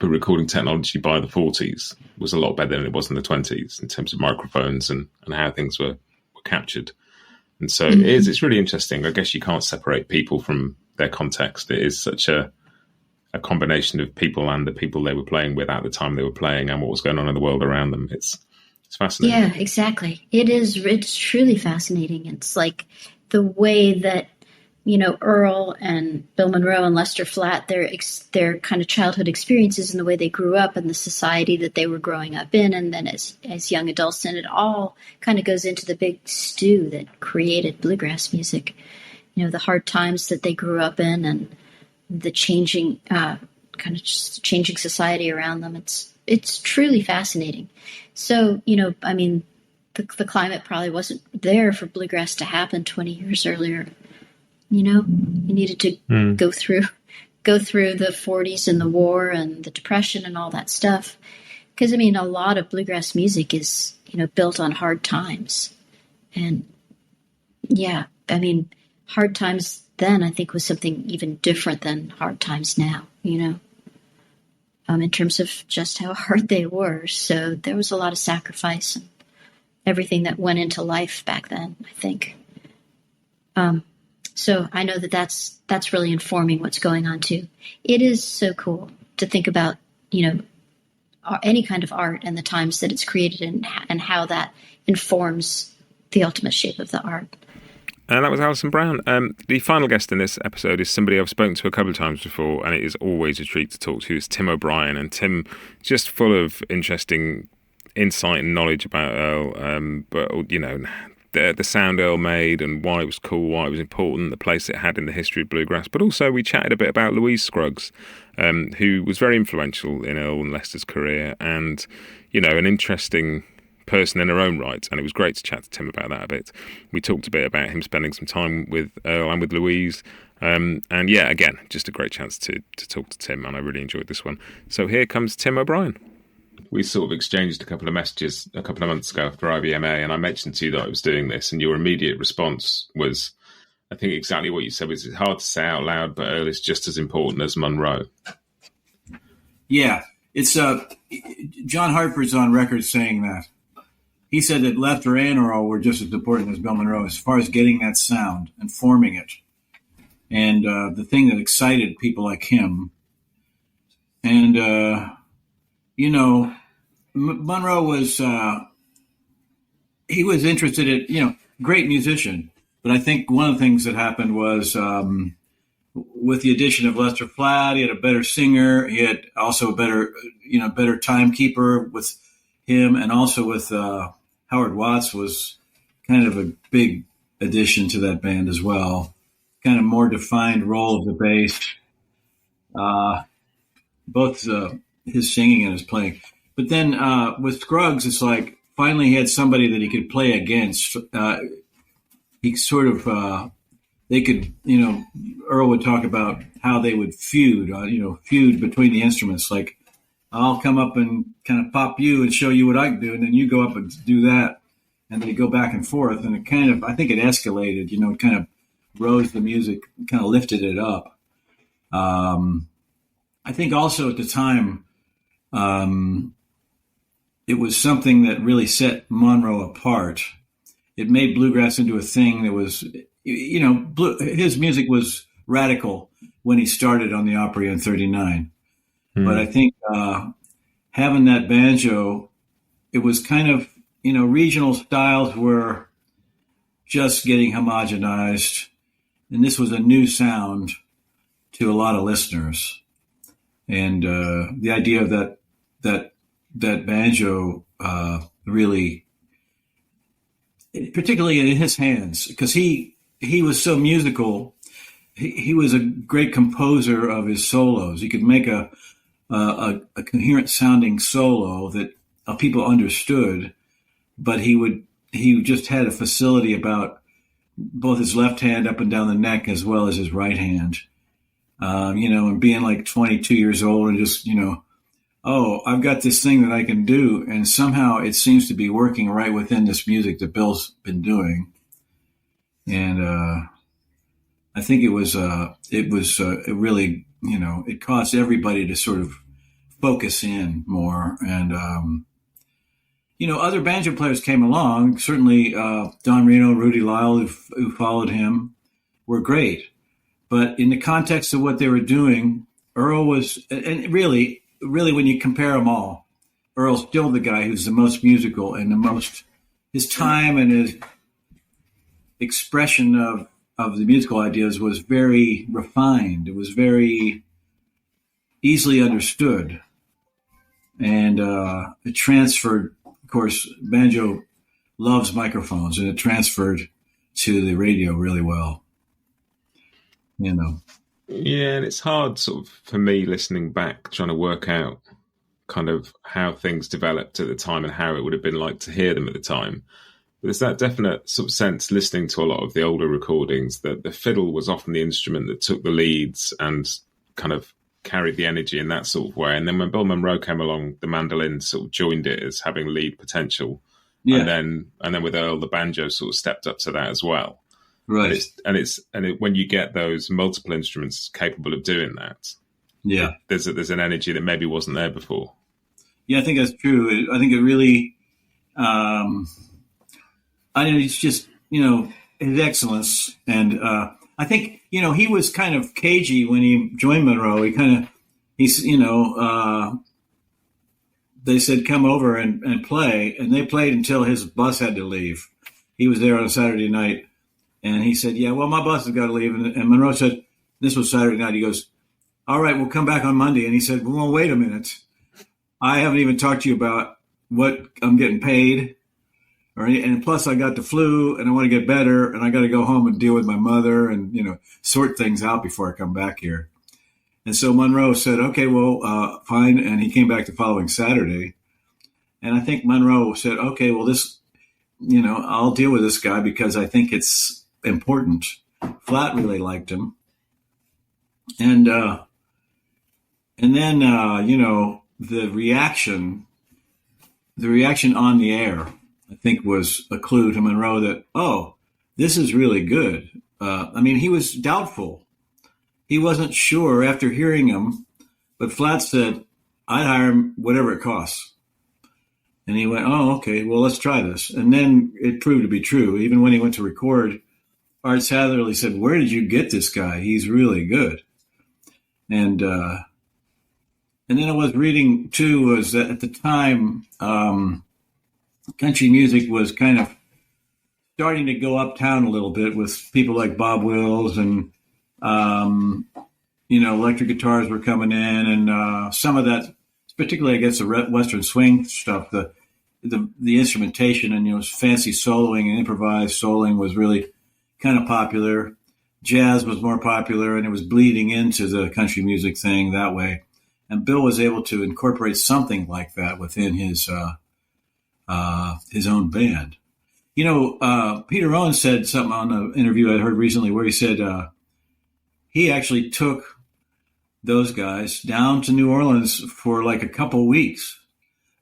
recording technology by the 40s was a lot better than it was in the 20s in terms of microphones and how things were captured. And so it's really interesting. I guess you can't separate people from their context. It is such a combination of people and the people they were playing with at the time they were playing and what was going on in the world around them. It's fascinating. Yeah, exactly. It's truly fascinating. It's like the way that, Earl and Bill Monroe and Lester Flatt, their kind of childhood experiences and the way they grew up and the society that they were growing up in. And then as young adults, and it all kind of goes into the big stew that created bluegrass music, the hard times that they grew up in and the changing, changing society around them. It's truly fascinating. So, the climate probably wasn't there for bluegrass to happen 20 years earlier. You needed to go through the 40s and the war and the Depression and all that stuff. Because, a lot of bluegrass music is, built on hard times. And, yeah, hard times then I think was something even different than hard times now, in terms of just how hard they were. So there was a lot of sacrifice and everything that went into life back then, I think. So I know that that's really informing what's going on too. It is so cool to think about, any kind of art and the times that it's created and how that informs the ultimate shape of the art. And that was Alison Brown. The final guest in this episode is somebody I've spoken to a couple of times before, and it is always a treat to talk to. It's Tim O'Brien, and Tim just full of interesting insight and knowledge about Earl, but the sound Earl made and why it was cool, why it was important, the place it had in the history of bluegrass. But also we chatted a bit about Louise Scruggs, who was very influential in Earl and Leicester's career, and an interesting person in her own right. And it was great to chat to Tim about that a bit. We talked a bit about him spending some time with Earl and with Louise. And yeah, again, just a great chance to talk to Tim, and I really enjoyed this one. So here comes Tim O'Brien. We sort of exchanged a couple of messages a couple of months ago after IBMA, and I mentioned to you that I was doing this, and your immediate response was, I think exactly what you said, was it's hard to say out loud, but Earl is just as important as Monroe. Yeah, it's John Hartford's on record saying that. He said that Lester and Earl were just as important as Bill Monroe as far as getting that sound and forming it. And the thing that excited people like him. And, Monroe was, he was interested in, great musician. But I think one of the things that happened was with the addition of Lester Flatt, he had a better singer. He had also a better timekeeper with him. And also with Howard Watts was kind of a big addition to that band as well. Kind of more defined role of the bass. Both his singing and his playing. But then with Scruggs, it's like finally he had somebody that he could play against. He sort of, they could, Earl would talk about how they would feud between the instruments. Like, I'll come up and kind of pop you and show you what I can do, and then you go up and do that. And they go back and forth. And it kind of, I think it escalated, it kind of rose the music, kind of lifted it up. I think also at the time, it was something that really set Monroe apart. It made bluegrass into a thing that was, his music was radical when he started on the Opry in 39. But I think having that banjo, it was kind of, regional styles were just getting homogenized. And this was a new sound to a lot of listeners. And the idea of that banjo really, particularly in his hands, because he was so musical. He was a great composer of his solos. He could make a coherent sounding solo that people understood, but he just had a facility about both his left hand up and down the neck as well as his right hand. And being like 22 years old and just, I've got this thing that I can do. And somehow it seems to be working right within this music that Bill's been doing. And I think it really, it caused everybody to sort of focus in more. And, other banjo players came along. Certainly Don Reno, Rudy Lyle, who followed him, were great. But in the context of what they were doing, Earl was, and really when you compare them all, Earl's still the guy who's the most musical and the most, his time and his expression of the musical ideas was very refined. It was very easily understood. And it transferred, of course, banjo loves microphones, and it transferred to the radio really well. Yeah, and it's hard sort of for me listening back, trying to work out kind of how things developed at the time and how it would have been like to hear them at the time. But there's that definite sort of sense listening to a lot of the older recordings that the fiddle was often the instrument that took the leads and kind of carried the energy in that sort of way. And then when Bill Monroe came along, the mandolin sort of joined it as having lead potential. Yeah. And then with Earl, the banjo sort of stepped up to that as well. Right. When you get those multiple instruments capable of doing that, yeah, there's an energy that maybe wasn't there before. Yeah, I think that's true. I think it really, it's just, his excellence. And I think, he was kind of cagey when he joined Monroe. They said, come over and play. And they played until his bus had to leave. He was there on a Saturday night. And he said, yeah, well, my bus has got to leave. And Monroe said, this was Saturday night. He goes, all right, we'll come back on Monday. And he said, well, wait a minute. I haven't even talked to you about what I'm getting paid. And plus I got the flu and I want to get better and I got to go home and deal with my mother and, sort things out before I come back here. And so Monroe said, okay, well, fine. And he came back the following Saturday. And I think Monroe said, okay, well, this, I'll deal with this guy because I think it's important. Flat really liked him. And then, the reaction on the air, I think, was a clue to Monroe that, oh, this is really good. He was doubtful. He wasn't sure after hearing him, but Flat said, I'd hire him whatever it costs. And he went, oh, okay, well, let's try this. And then it proved to be true. Even when he went to record, Art Satherley said, where did you get this guy? He's really good. And then I was reading, too, was that at the time, country music was kind of starting to go uptown a little bit with people like Bob Wills and, electric guitars were coming in and some of that, particularly, I guess, the Western swing stuff, the instrumentation and, fancy soloing and improvised soloing was really kind of popular. Jazz was more popular and it was bleeding into the country music thing that way. And Bill was able to incorporate something like that within his own band. Peter Owen said something on an interview I heard recently where he said he actually took those guys down to New Orleans for like a couple weeks.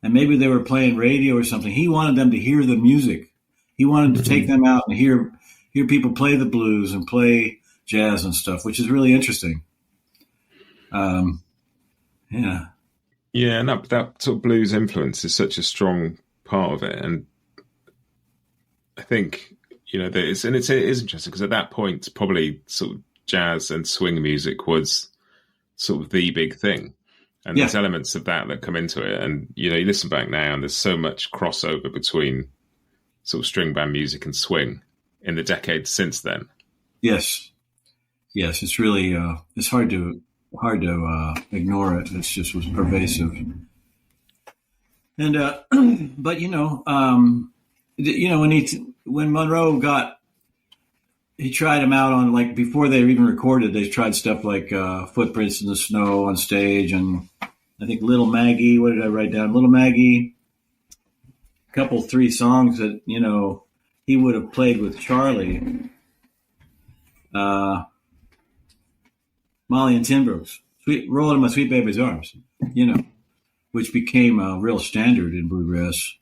And maybe they were playing radio or something. He wanted them to hear the music. He wanted to take them out and hear people play the blues and play jazz and stuff, which is really interesting. Yeah. Yeah, and that sort of blues influence is such a strong part of it. And I think, it is interesting because at that point, probably sort of jazz and swing music was sort of the big thing. And there's elements of that come into it. And, you listen back now and there's so much crossover between sort of string band music and swing in the decades since then. Yes. It's really, it's hard to ignore it. It just was pervasive. And, but, when Monroe he tried him out on, like, before they even recorded, they tried stuff like Footprints in the Snow on stage. And I think Little Maggie, what did I write down? Little Maggie, three songs that, he would have played with Charlie. Molly and Timbros, Roll in My Sweet Baby's Arms, which became a real standard in bluegrass.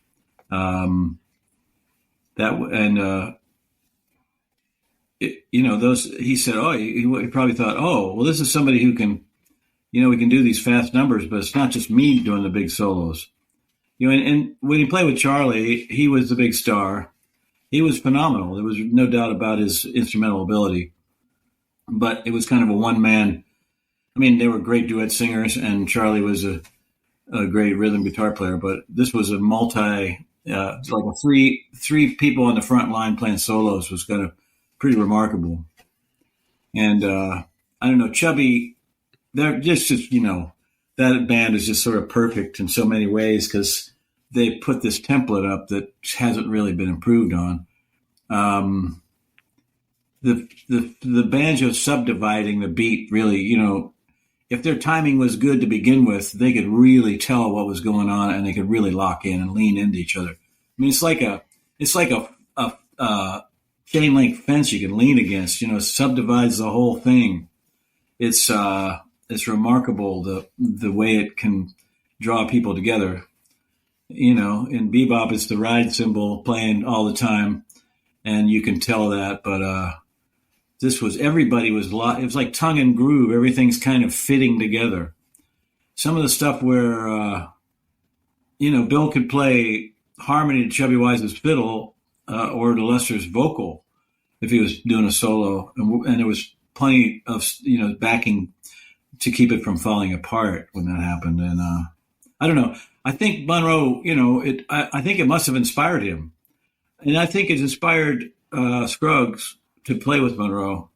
He said, he probably thought, well, this is somebody who can, we can do these fast numbers, but it's not just me doing the big solos. And when he played with Charlie, he was the big star. He was phenomenal. There was no doubt about his instrumental ability. But it was kind of a one-man. They were great duet singers, and Charlie was a great rhythm guitar player. But this was a like a three people on the front line playing solos was kind of pretty remarkable. And I don't know, Chubby, they're just that band is just sort of perfect in so many ways because they put this template up that hasn't really been improved on. The banjo subdividing the beat really, if their timing was good to begin with, they could really tell what was going on and they could really lock in and lean into each other. It's like a chain link fence you can lean against, subdivides the whole thing. It's remarkable the way it can draw people together. In bebop, it's the ride cymbal playing all the time, and you can tell that. But everybody was it was like tongue and groove. Everything's kind of fitting together. Some of the stuff where Bill could play harmony to Chubby Wise's fiddle or to Lester's vocal, if he was doing a solo, and there was plenty of backing to keep it from falling apart when that happened. And I don't know. I think Monroe, I think it must have inspired him, and I think it inspired Scruggs to play with Monroe.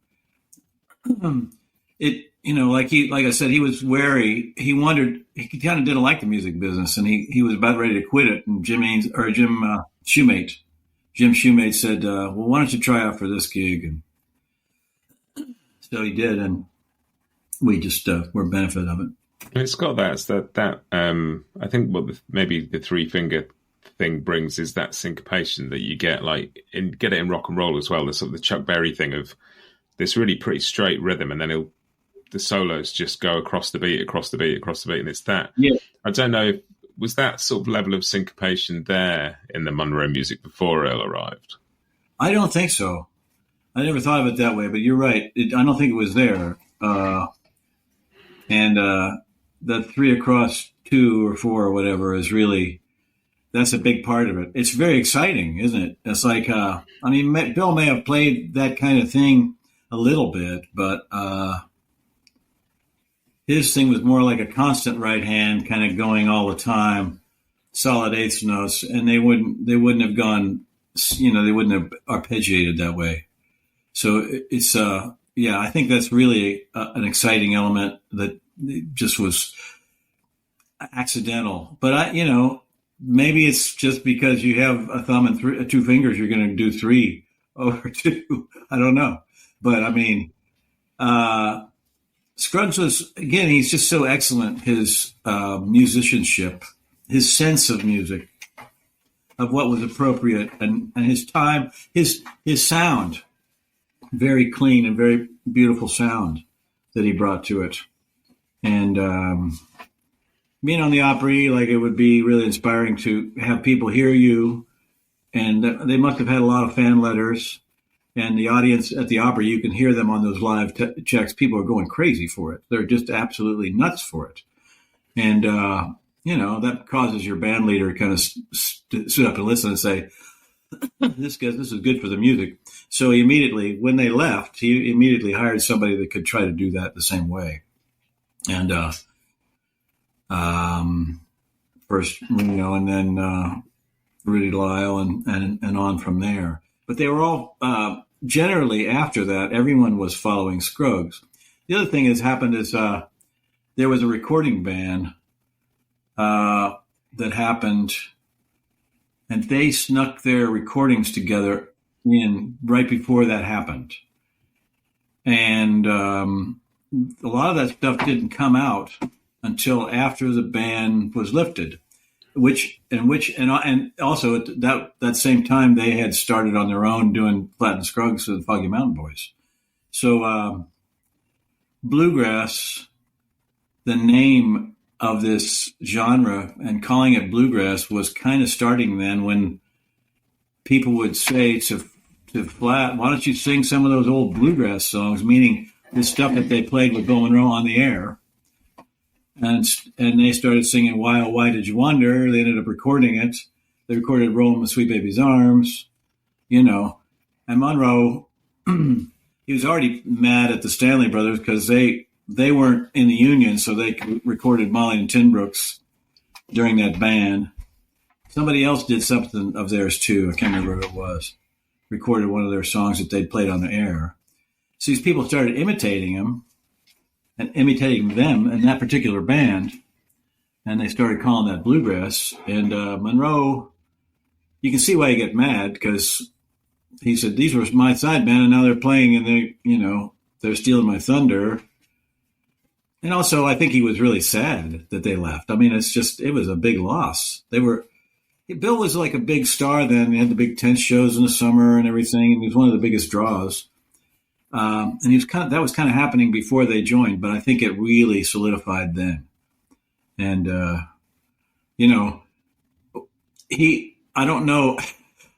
Like I said, he was wary. He wondered. He kind of didn't like the music business, and he was about ready to quit it. And Jim Shoemate said, "Well, why don't you try out for this gig?" And so he did, and we just were benefit of it. It's got that. I think what maybe the three finger thing brings is that syncopation that you get, get it in rock and roll as well. The sort of the Chuck Berry thing of this really pretty straight rhythm, and then the solos just go across the beat, and it's that. Yeah. I don't know, was that sort of level of syncopation there in the Monroe music before Earl arrived? I don't think so. I never thought of it that way, but you're right. I don't think it was there. And the 3 across 2 or 4 or whatever is really, that's a big part of it. It's very exciting, isn't it? It's like, Bill may have played that kind of thing a little bit, but his thing was more like a constant right hand kind of going all the time, solid eighths notes, and they wouldn't have gone, they wouldn't have arpeggiated that way. So it's, I think that's really an exciting element that just was accidental. But maybe it's just because you have a thumb and 2 fingers, you're going to do 3 over 2. I don't know. But Scruggs was, again, he's just so excellent. His musicianship, his sense of music, of what was appropriate, and his time, his sound, very clean and very beautiful sound that he brought to it. And being on the Opry, it would be really inspiring to have people hear you. And they must have had a lot of fan letters. And the audience at the Opry, you can hear them on those live checks. People are going crazy for it. They're just absolutely nuts for it. And, that causes your band leader to kind of sit up and listen and say, this is good for the music. So when they left, he immediately hired somebody that could try to do that the same way. And first Reno, and then Rudy Lyle, and on from there. But they were all generally after that, everyone was following Scruggs. The other thing that's happened is there was a recording ban that happened, and they snuck their recordings together in right before that happened. And a lot of that stuff didn't come out until after the ban was lifted, and also at that same time they had started on their own doing Flatt and Scruggs and Foggy Mountain Boys. So bluegrass, the name of this genre, and calling it bluegrass was kind of starting then, when people would say to Flatt, "Why don't you sing some of those old bluegrass songs?" Meaning the stuff that they played with Bill Monroe on the air. And they started singing "Why, Oh, Why Did You Wonder?" They ended up recording it. They recorded "Roll in My Sweet Baby's Arms," And Monroe, he was already mad at the Stanley Brothers because they weren't in the union, so they recorded Molly and Tin Brooks during that ban. Somebody else did something of theirs too. I can't remember who it was. Recorded one of their songs that they'd played on the air. So these people started imitating him and imitating them in that particular band, and they started calling that bluegrass. And Monroe, you can see why he got mad, because he said, "These were my side band, and now they're playing, and they're stealing my thunder." And also, I think he was really sad that they left. I mean, it was a big loss. Bill was like a big star then. He had the big tent shows in the summer and everything, and he was one of the biggest draws. And that was kind of happening before they joined, but I think it really solidified then. And I don't know.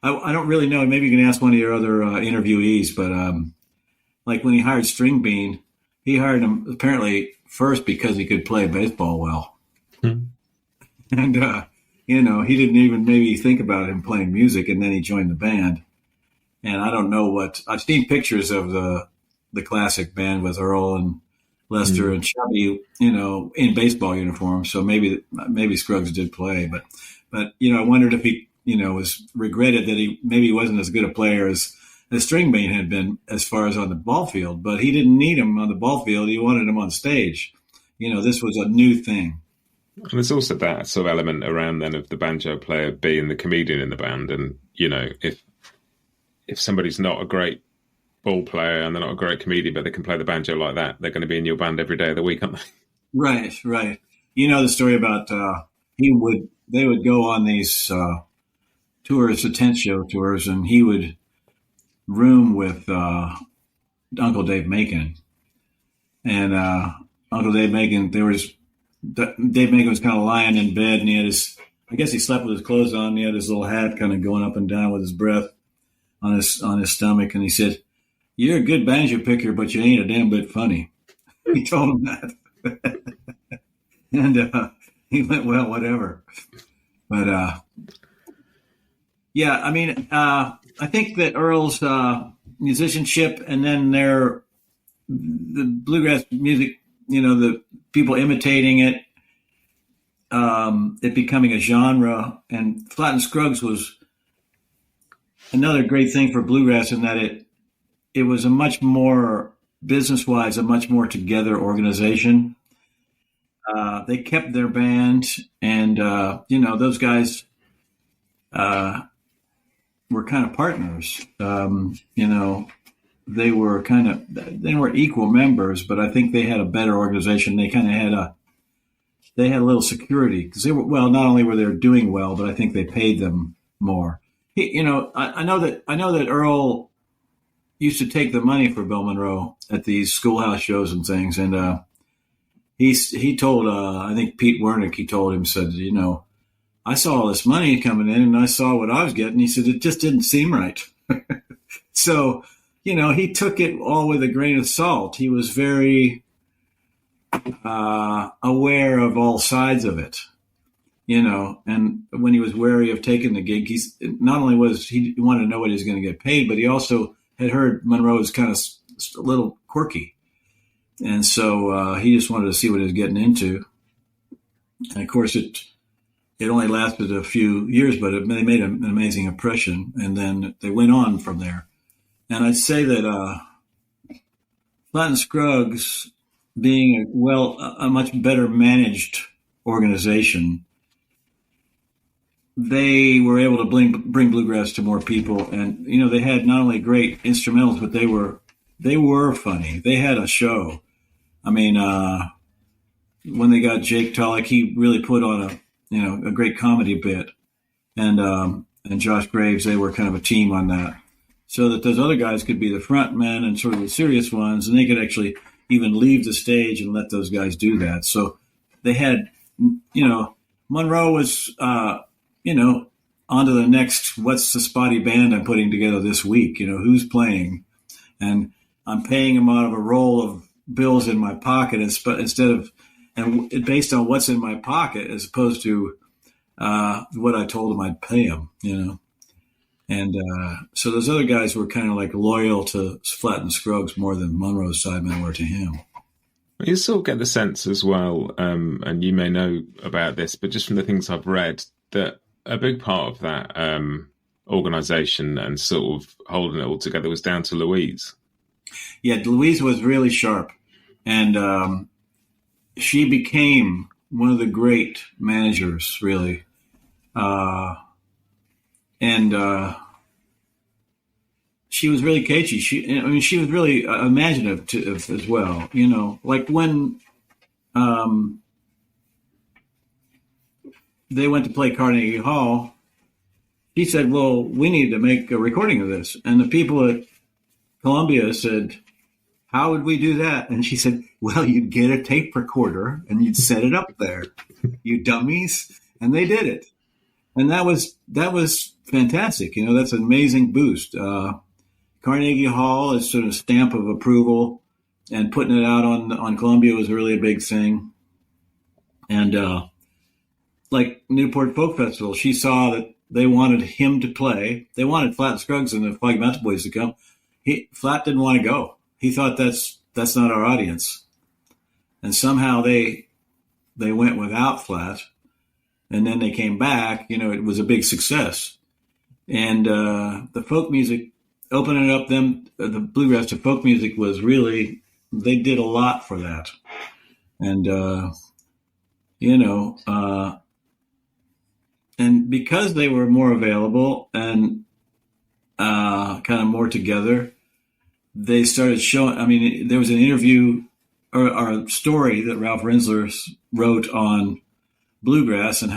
I don't really know. Maybe you can ask one of your other interviewees, but like when he hired String Bean, he hired him apparently first because he could play baseball well. And, he didn't even maybe think about him playing music, and then he joined the band. And I don't know I've seen pictures of the classic band with Earl and Lester and Chubby, in baseball uniforms. So maybe Scruggs did play, but I wondered if he, was regretted that he wasn't as good a player as Stringbean had been as far as on the ball field, but he didn't need him on the ball field. He wanted him on stage. This was a new thing. And there's also that sort of element around then of the banjo player being the comedian in the band. And, if somebody's not a great ball player and they're not a great comedian, but they can play the banjo like that, they're going to be in your band every day of the week, aren't they? Right. You know the story about they would go on these tours, the tent show tours, and he would room with Uncle Dave Macon. And Uncle Dave Macon, Dave Macon was kind of lying in bed, and he had I guess he slept with his clothes on, and he had his little hat kind of going up and down with his breath on his stomach, and he said, "You're a good banjo picker, but you ain't a damn bit funny." He told him that. And he went, "Well, whatever." But yeah, I mean, I think that Earl's musicianship and then the bluegrass music, the people imitating it, it becoming a genre, and Flatt and Scruggs was another great thing for bluegrass in that it was a much more business-wise, a much more together organization. They kept their band, and those guys were kind of partners. They were equal members, but I think they had a better organization. They kind of had a little security because they were, well, not only were they doing well, but I think they paid them more. I know that Earl used to take the money for Bill Monroe at these schoolhouse shows and things, and he told I think Pete Wernick, he told him, said, I saw all this money coming in and I saw what I was getting. He said, it just didn't seem right. So, he took it all with a grain of salt. He was very aware of all sides of it, and when he was wary of taking the gig, he wanted to know what he was going to get paid, but he also had heard Monroe was kind of a little quirky. And so he just wanted to see what he was getting into. And of course, it only lasted a few years, but they made an amazing impression. And then they went on from there. And I'd say that Flatt and Scruggs, being a much better managed organization, they were able to bring bluegrass to more people. And, they had not only great instrumentals, but they were funny. They had a show. I mean, when they got Jake Tulloch, he really put on a great comedy bit, and Josh Graves, they were kind of a team on that, so that those other guys could be the front men and sort of the serious ones, and they could actually even leave the stage and let those guys do that. So they had, Monroe was, on to the next, what's the spotty band I'm putting together this week? Who's playing? And I'm paying him out of a roll of bills in my pocket instead of, and based on what's in my pocket as opposed to what I told him I'd pay him, And so those other guys were kind of like loyal to Flatt and Scruggs more than Monroe's sidemen were to him. You sort of get the sense as well, and you may know about this, but just from the things I've read, that a big part of that organisation and sort of holding it all together was down to Louise. Yeah, Louise was really sharp, and she became one of the great managers, really. And she was really cagey. She was really imaginative as well. Like when they went to play Carnegie Hall, he said, "Well, we need to make a recording of this." And the people at Columbia said, "How would we do that?" And she said, "Well, you'd get a tape recorder and you'd set it up there, you dummies." And they did it. And that was fantastic. That's an amazing boost. Carnegie Hall is sort of stamp of approval, and putting it out on Columbia was really a big thing. And like Newport Folk Festival, she saw that they wanted him to play. They wanted Flat and Scruggs and the Foggy Mountain Boys to come. Flat didn't want to go. He thought that's not our audience. And somehow they went without Flat, and then they came back. It was a big success. And the folk music, opening up the bluegrass to folk music was really, they did a lot for that. And, and because they were more available and kind of more together, they started showing. I mean, there was an interview or a story that Ralph Rinsler wrote on bluegrass and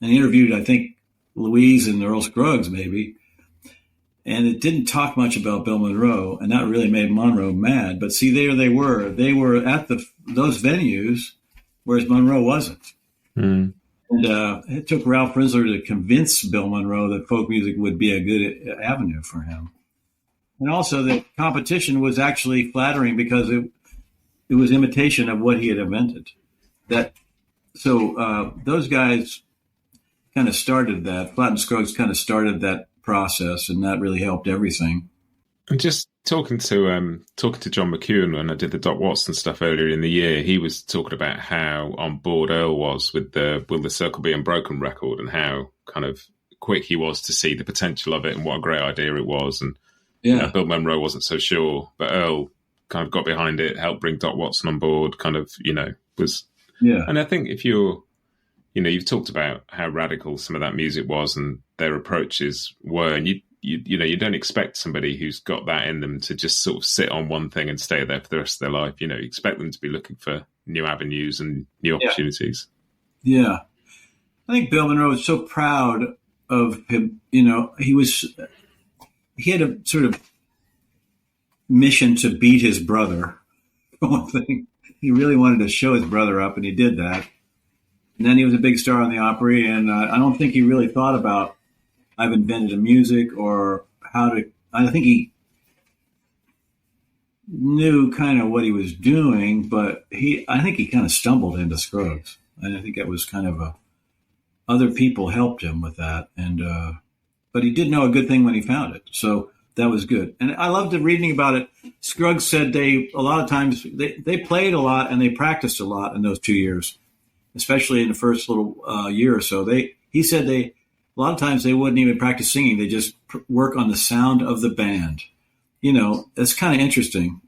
interviewed, I think, Louise and Earl Scruggs maybe. And it didn't talk much about Bill Monroe, and that really made Monroe mad. But see, there they were. They were at those venues, whereas Monroe wasn't. Mm. And it took Ralph Rinsler to convince Bill Monroe that folk music would be a good avenue for him. And also the competition was actually flattering because it was imitation of what he had invented. So those guys kind of started that. Flat and Scruggs kind of started that process, and that really helped everything. And just talking to John McEwen when I did the Doc Watson stuff earlier in the year, he was talking about how on board Earl was with the Will the Circle Be Unbroken record, and how kind of quick he was to see the potential of it and what a great idea it was. And Bill Monroe wasn't so sure, but Earl kind of got behind it, helped bring Doc Watson on board, was. Yeah. And I think if you've talked about how radical some of that music was and their approaches were, and you don't expect somebody who's got that in them to just sort of sit on one thing and stay there for the rest of their life. You expect them to be looking for new avenues and new opportunities. Yeah. I think Bill Monroe was so proud of him. He had a sort of mission to beat his brother, for one thing. He really wanted to show his brother up, and he did that. And then he was a big star on the Opry, and I don't think he really thought about, I've invented a music or how to. I think knew kind of what he was doing, but I think he kind of stumbled into Scruggs. And I think that was kind of other people helped him with that. And, but he did know a good thing when he found it. So that was good. And I loved reading about it. Scruggs said a lot of times they played a lot and they practiced a lot in those 2 years, especially in the first little year or so. He said a lot of times they wouldn't even practice singing. They just work on the sound of the band. It's kind of interesting.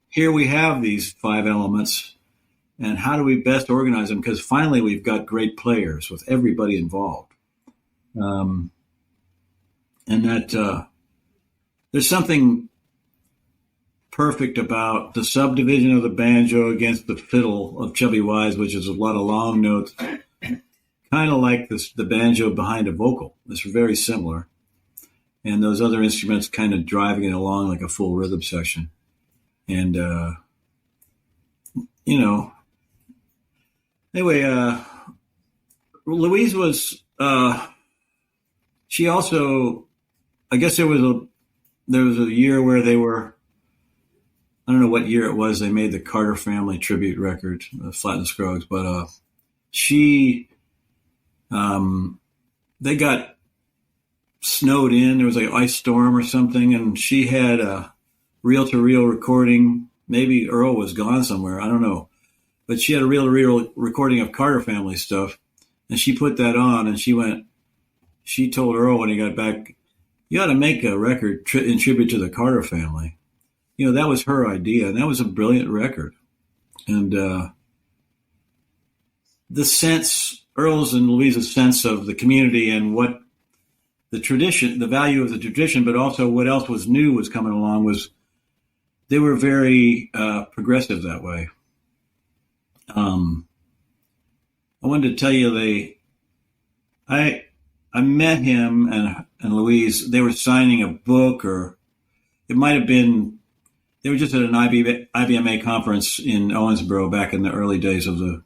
Here we have these 5 elements, and how do we best organize them? Because finally we've got great players with everybody involved. And that there's something perfect about the subdivision of the banjo against the fiddle of Chubby Wise, which is a lot of long notes, kind of like the banjo behind a vocal. It's very similar. And those other instruments kind of driving it along like a full rhythm section. And, anyway, Louise was, she also, I guess there was a year where they were, I don't know what year it was, they made the Carter family tribute record, Flat and Scruggs, but they got snowed in. There was like an ice storm or something, and she had a reel-to-reel recording. Maybe Earl was gone somewhere, I don't know. But she had a reel-to-reel recording of Carter family stuff, and she put that on, and she told Earl when he got back, you ought to make a record in tribute to the Carter family. That was her idea, and that was a brilliant record. And the sense, Earl's and Louise's sense of the community and what the tradition, the value of the tradition, but also what else was new was coming along, they were very progressive that way. I wanted to tell you I met him and Louise. They were signing a book, or it might have been, they were just at an IBMA conference in Owensboro back in the early days of the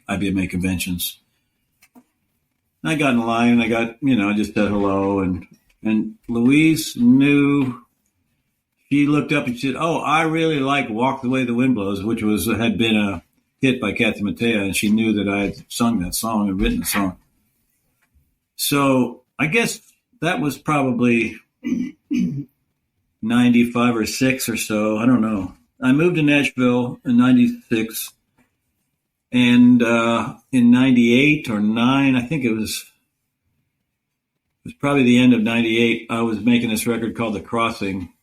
IBMA conventions. And I got in line and I just said hello, and Louise knew. She looked up and she said, "Oh, I really like Walk the Way the Wind Blows," which had been a hit by Kathy Mattea, and she knew that I had sung that song and written the song. So I guess that was probably 95 or 6 or so. I don't know. I moved to Nashville in 96. And in 98 or 9, I think it was probably the end of 98, I was making this record called The Crossing.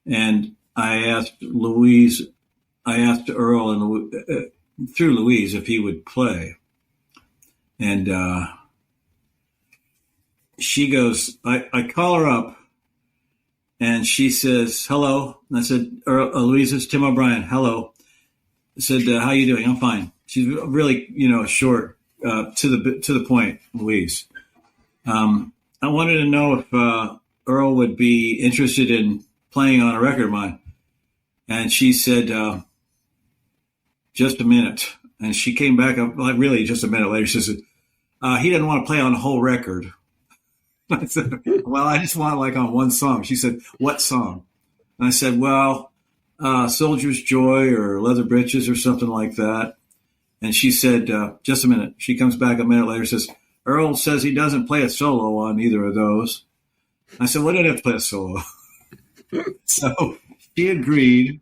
And I asked Earl and through Louise if he would play. And she goes, I call her up, and she says, hello. And I said, Louise, it's Tim O'Brien. Hello. I said, how you doing? I'm fine. She's really, short, to the point, Louise. I wanted to know if Earl would be interested in playing on a record of mine. And she said, just a minute. And she came back up, really just a minute later. She said, he didn't want to play on the whole record. I said, well, I just want on one song. She said, what song? And I said, well, Soldier's Joy or Leather Breeches or something like that. And she said, just a minute. She comes back a minute later, says, Earl says he doesn't play a solo on either of those. I said, well, I didn't have to play a solo. So she agreed.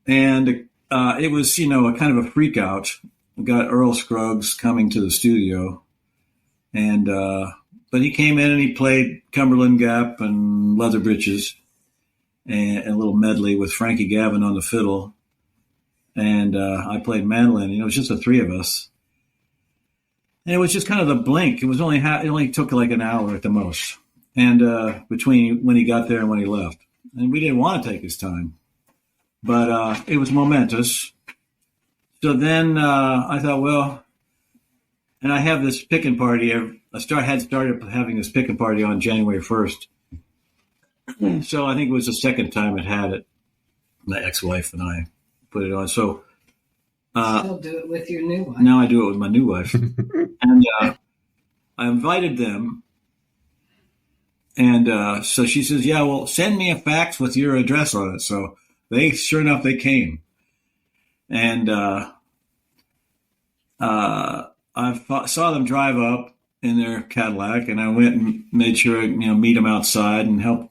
And it was, a kind of a freak out. We got Earl Scruggs coming to the studio. And but he came in and he played Cumberland Gap and Leather Breeches and a little medley with Frankie Gavin on the fiddle. And I played mandolin. It was just the three of us. And it was just kind of the blink. It was only it only took like an hour at the most. And between when he got there and when he left. And we didn't want to take his time. But it was momentous. So then I thought, well, and I have this picking party. I had started having this picking party on January 1st. So I think it was the second time it had it. My ex-wife and I put it on. So still do it with your new wife. Now I do it with my new wife. And I invited them. And so she says, yeah, well, send me a fax with your address on it. So sure enough, they came. And I saw them drive up in their Cadillac, and I went and made sure, meet him outside and help.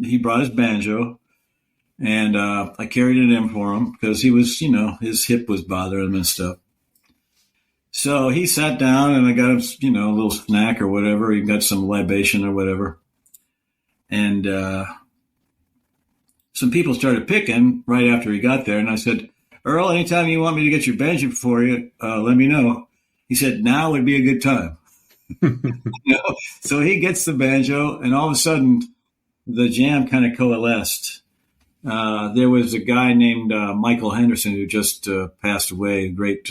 He brought his banjo, and I carried it in for him because he was, his hip was bothering him and stuff. So he sat down, and I got him, a little snack or whatever. He got some libation or whatever. And some people started picking right after he got there, and I said, Earl, anytime you want me to get your banjo for you, let me know. He said, now would be a good time. So he gets the banjo, and all of a sudden, the jam kind of coalesced. There was a guy named Michael Henderson who just passed away, a great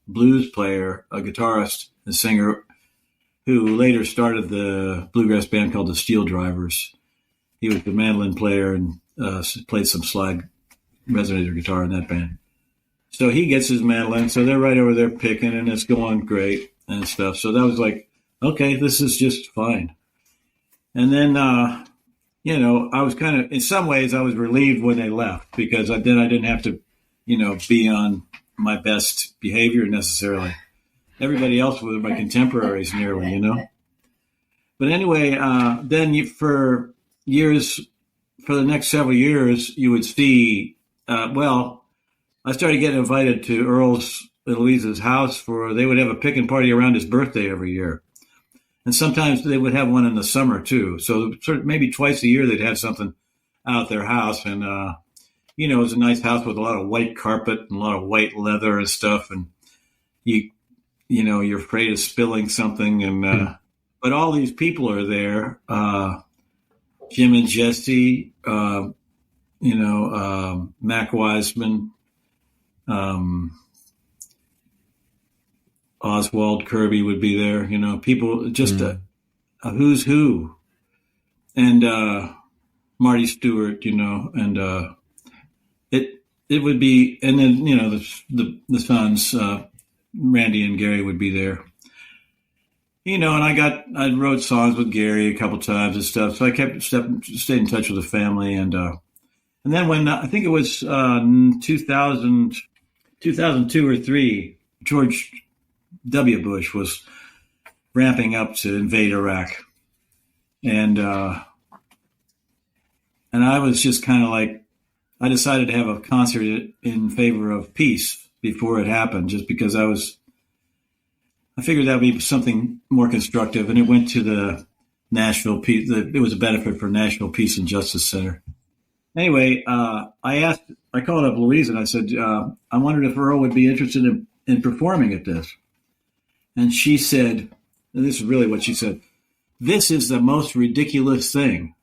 blues player, a guitarist, a singer, who later started the bluegrass band called the Steel Drivers. He was the mandolin player and played some slide resonator guitar in that band. So he gets his mandolin, so they're right over there picking, and it's going great and stuff. So that was like, okay, this is just fine. And then, I was kind of, in some ways, I was relieved when they left because then I didn't have to, be on my best behavior necessarily. Everybody else was my contemporaries nearly, But anyway, then for the next several years, you would see, I started getting invited to Earl's and Louise's house they would have a picking party around his birthday every year. And sometimes they would have one in the summer too. So sort of maybe twice a year they'd have something out at their house. And, it was a nice house with a lot of white carpet and a lot of white leather and stuff. And you're afraid of spilling something. And, but all these people are there. Jim and Jesse, Mac Wiseman, Oswald Kirby would be there, people, just a who's who. And Marty Stewart, and it would be, and then, the sons, Randy and Gary would be there. And I wrote songs with Gary a couple times and stuff. So I stayed in touch with the family. And then when I think it was 2002 or 3, George W. Bush was ramping up to invade Iraq. And I was just kind of like, I decided to have a concert in favor of peace before it happened, just because I figured that would be something more constructive. And it went to the Nashville Peace. It was a benefit for National Peace and Justice Center. Anyway, I called up Louise and I said, I wondered if Earl would be interested in performing at this. And she said, and this is really what she said, "This is the most ridiculous thing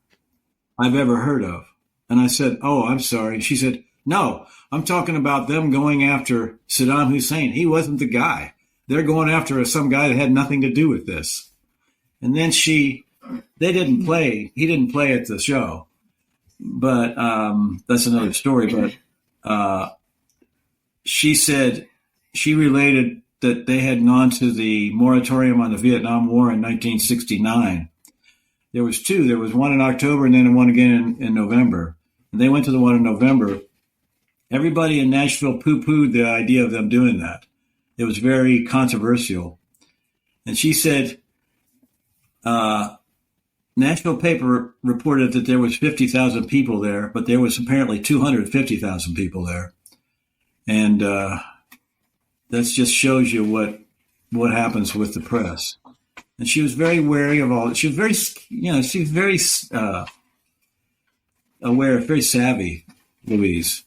I've ever heard of." And I said, "Oh, I'm sorry." She said, "No, I'm talking about them going after Saddam Hussein. He wasn't the guy. They're going after some guy that had nothing to do with this." And then he didn't play at the show, but that's another story. But she said she related that they had gone to the moratorium on the Vietnam War in 1969. There was two. There was one in October and then one again in November. And they went to the one in November. Everybody in Nashville poo-pooed the idea of them doing that. It was very controversial. And she said, Nashville paper reported that there was 50,000 people there, but there was apparently 250,000 people there. And that just shows you what happens with the press. And she was very wary of all. She was very, very aware, very savvy, Louise.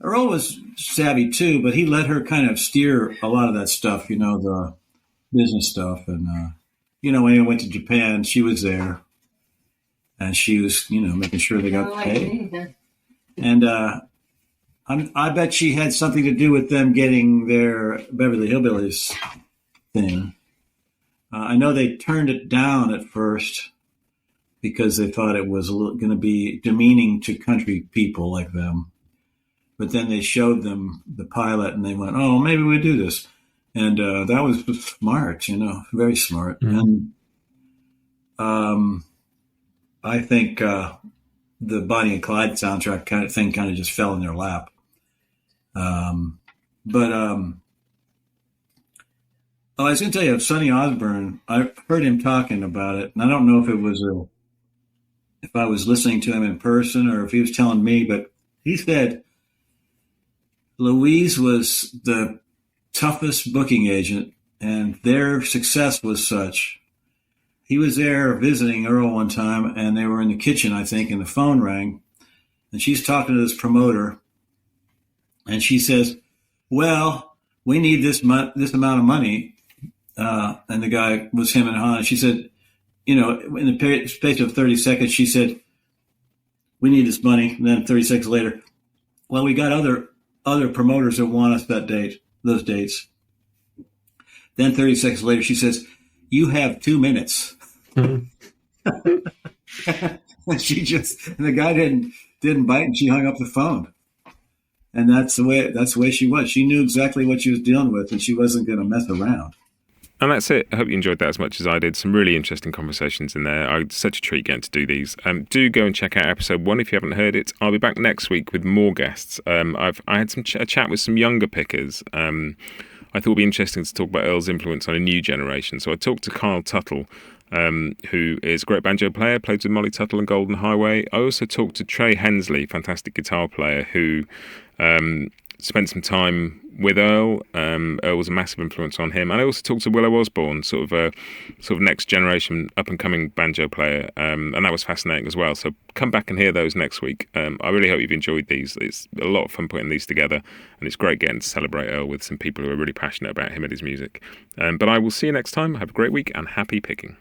Earl was savvy too, but he let her kind of steer a lot of that stuff, the business stuff. And, when he went to Japan, she was there. And she was, making sure they got paid. And I bet she had something to do with them getting their Beverly Hillbillies thing. I know they turned it down at first because they thought it was going to be demeaning to country people like them. But then they showed them the pilot and they went, "Oh, maybe we do this." And that was smart, very smart. Mm-hmm. And I think the Bonnie and Clyde soundtrack kind of just fell in their lap. I was going to tell you, Sonny Osborne, I heard him talking about it, and I don't know if I was listening to him in person or if he was telling me, but he said Louise was the toughest booking agent, and their success was such. He was there visiting Earl one time, and they were in the kitchen, I think, and the phone rang, and she's talking to this promoter, and she says, "Well, we need this amount of money." And the guy was him and Han. She said, in the space of 30 seconds, she said, "We need this money." And then 30 seconds later, "Well, we got other promoters that want us those dates." Then 30 seconds later, she says, "You have 2 minutes." Mm-hmm. and the guy didn't bite, and she hung up the phone. And that's the way she was. She knew exactly what she was dealing with, and she wasn't going to mess around. And that's it. I hope you enjoyed that as much as I did. Some really interesting conversations in there. It's such a treat getting to do these. Do go and check out episode 1 if you haven't heard it. I'll be back next week with more guests. I had a chat with some younger pickers. I thought it would be interesting to talk about Earl's influence on a new generation. So I talked to Kyle Tuttle, who is a great banjo player, played with Molly Tuttle and Golden Highway. I also talked to Trey Hensley, fantastic guitar player, who spent some time with Earl. Earl was a massive influence on him. And I also talked to Willow Osborne, sort of next generation up and coming banjo player, and that was fascinating as well. So come back and hear those next week. I really hope you've enjoyed these. It's a lot of fun putting these together, and it's great getting to celebrate Earl with some people who are really passionate about him and his music. But I will see you next time. Have a great week and happy picking.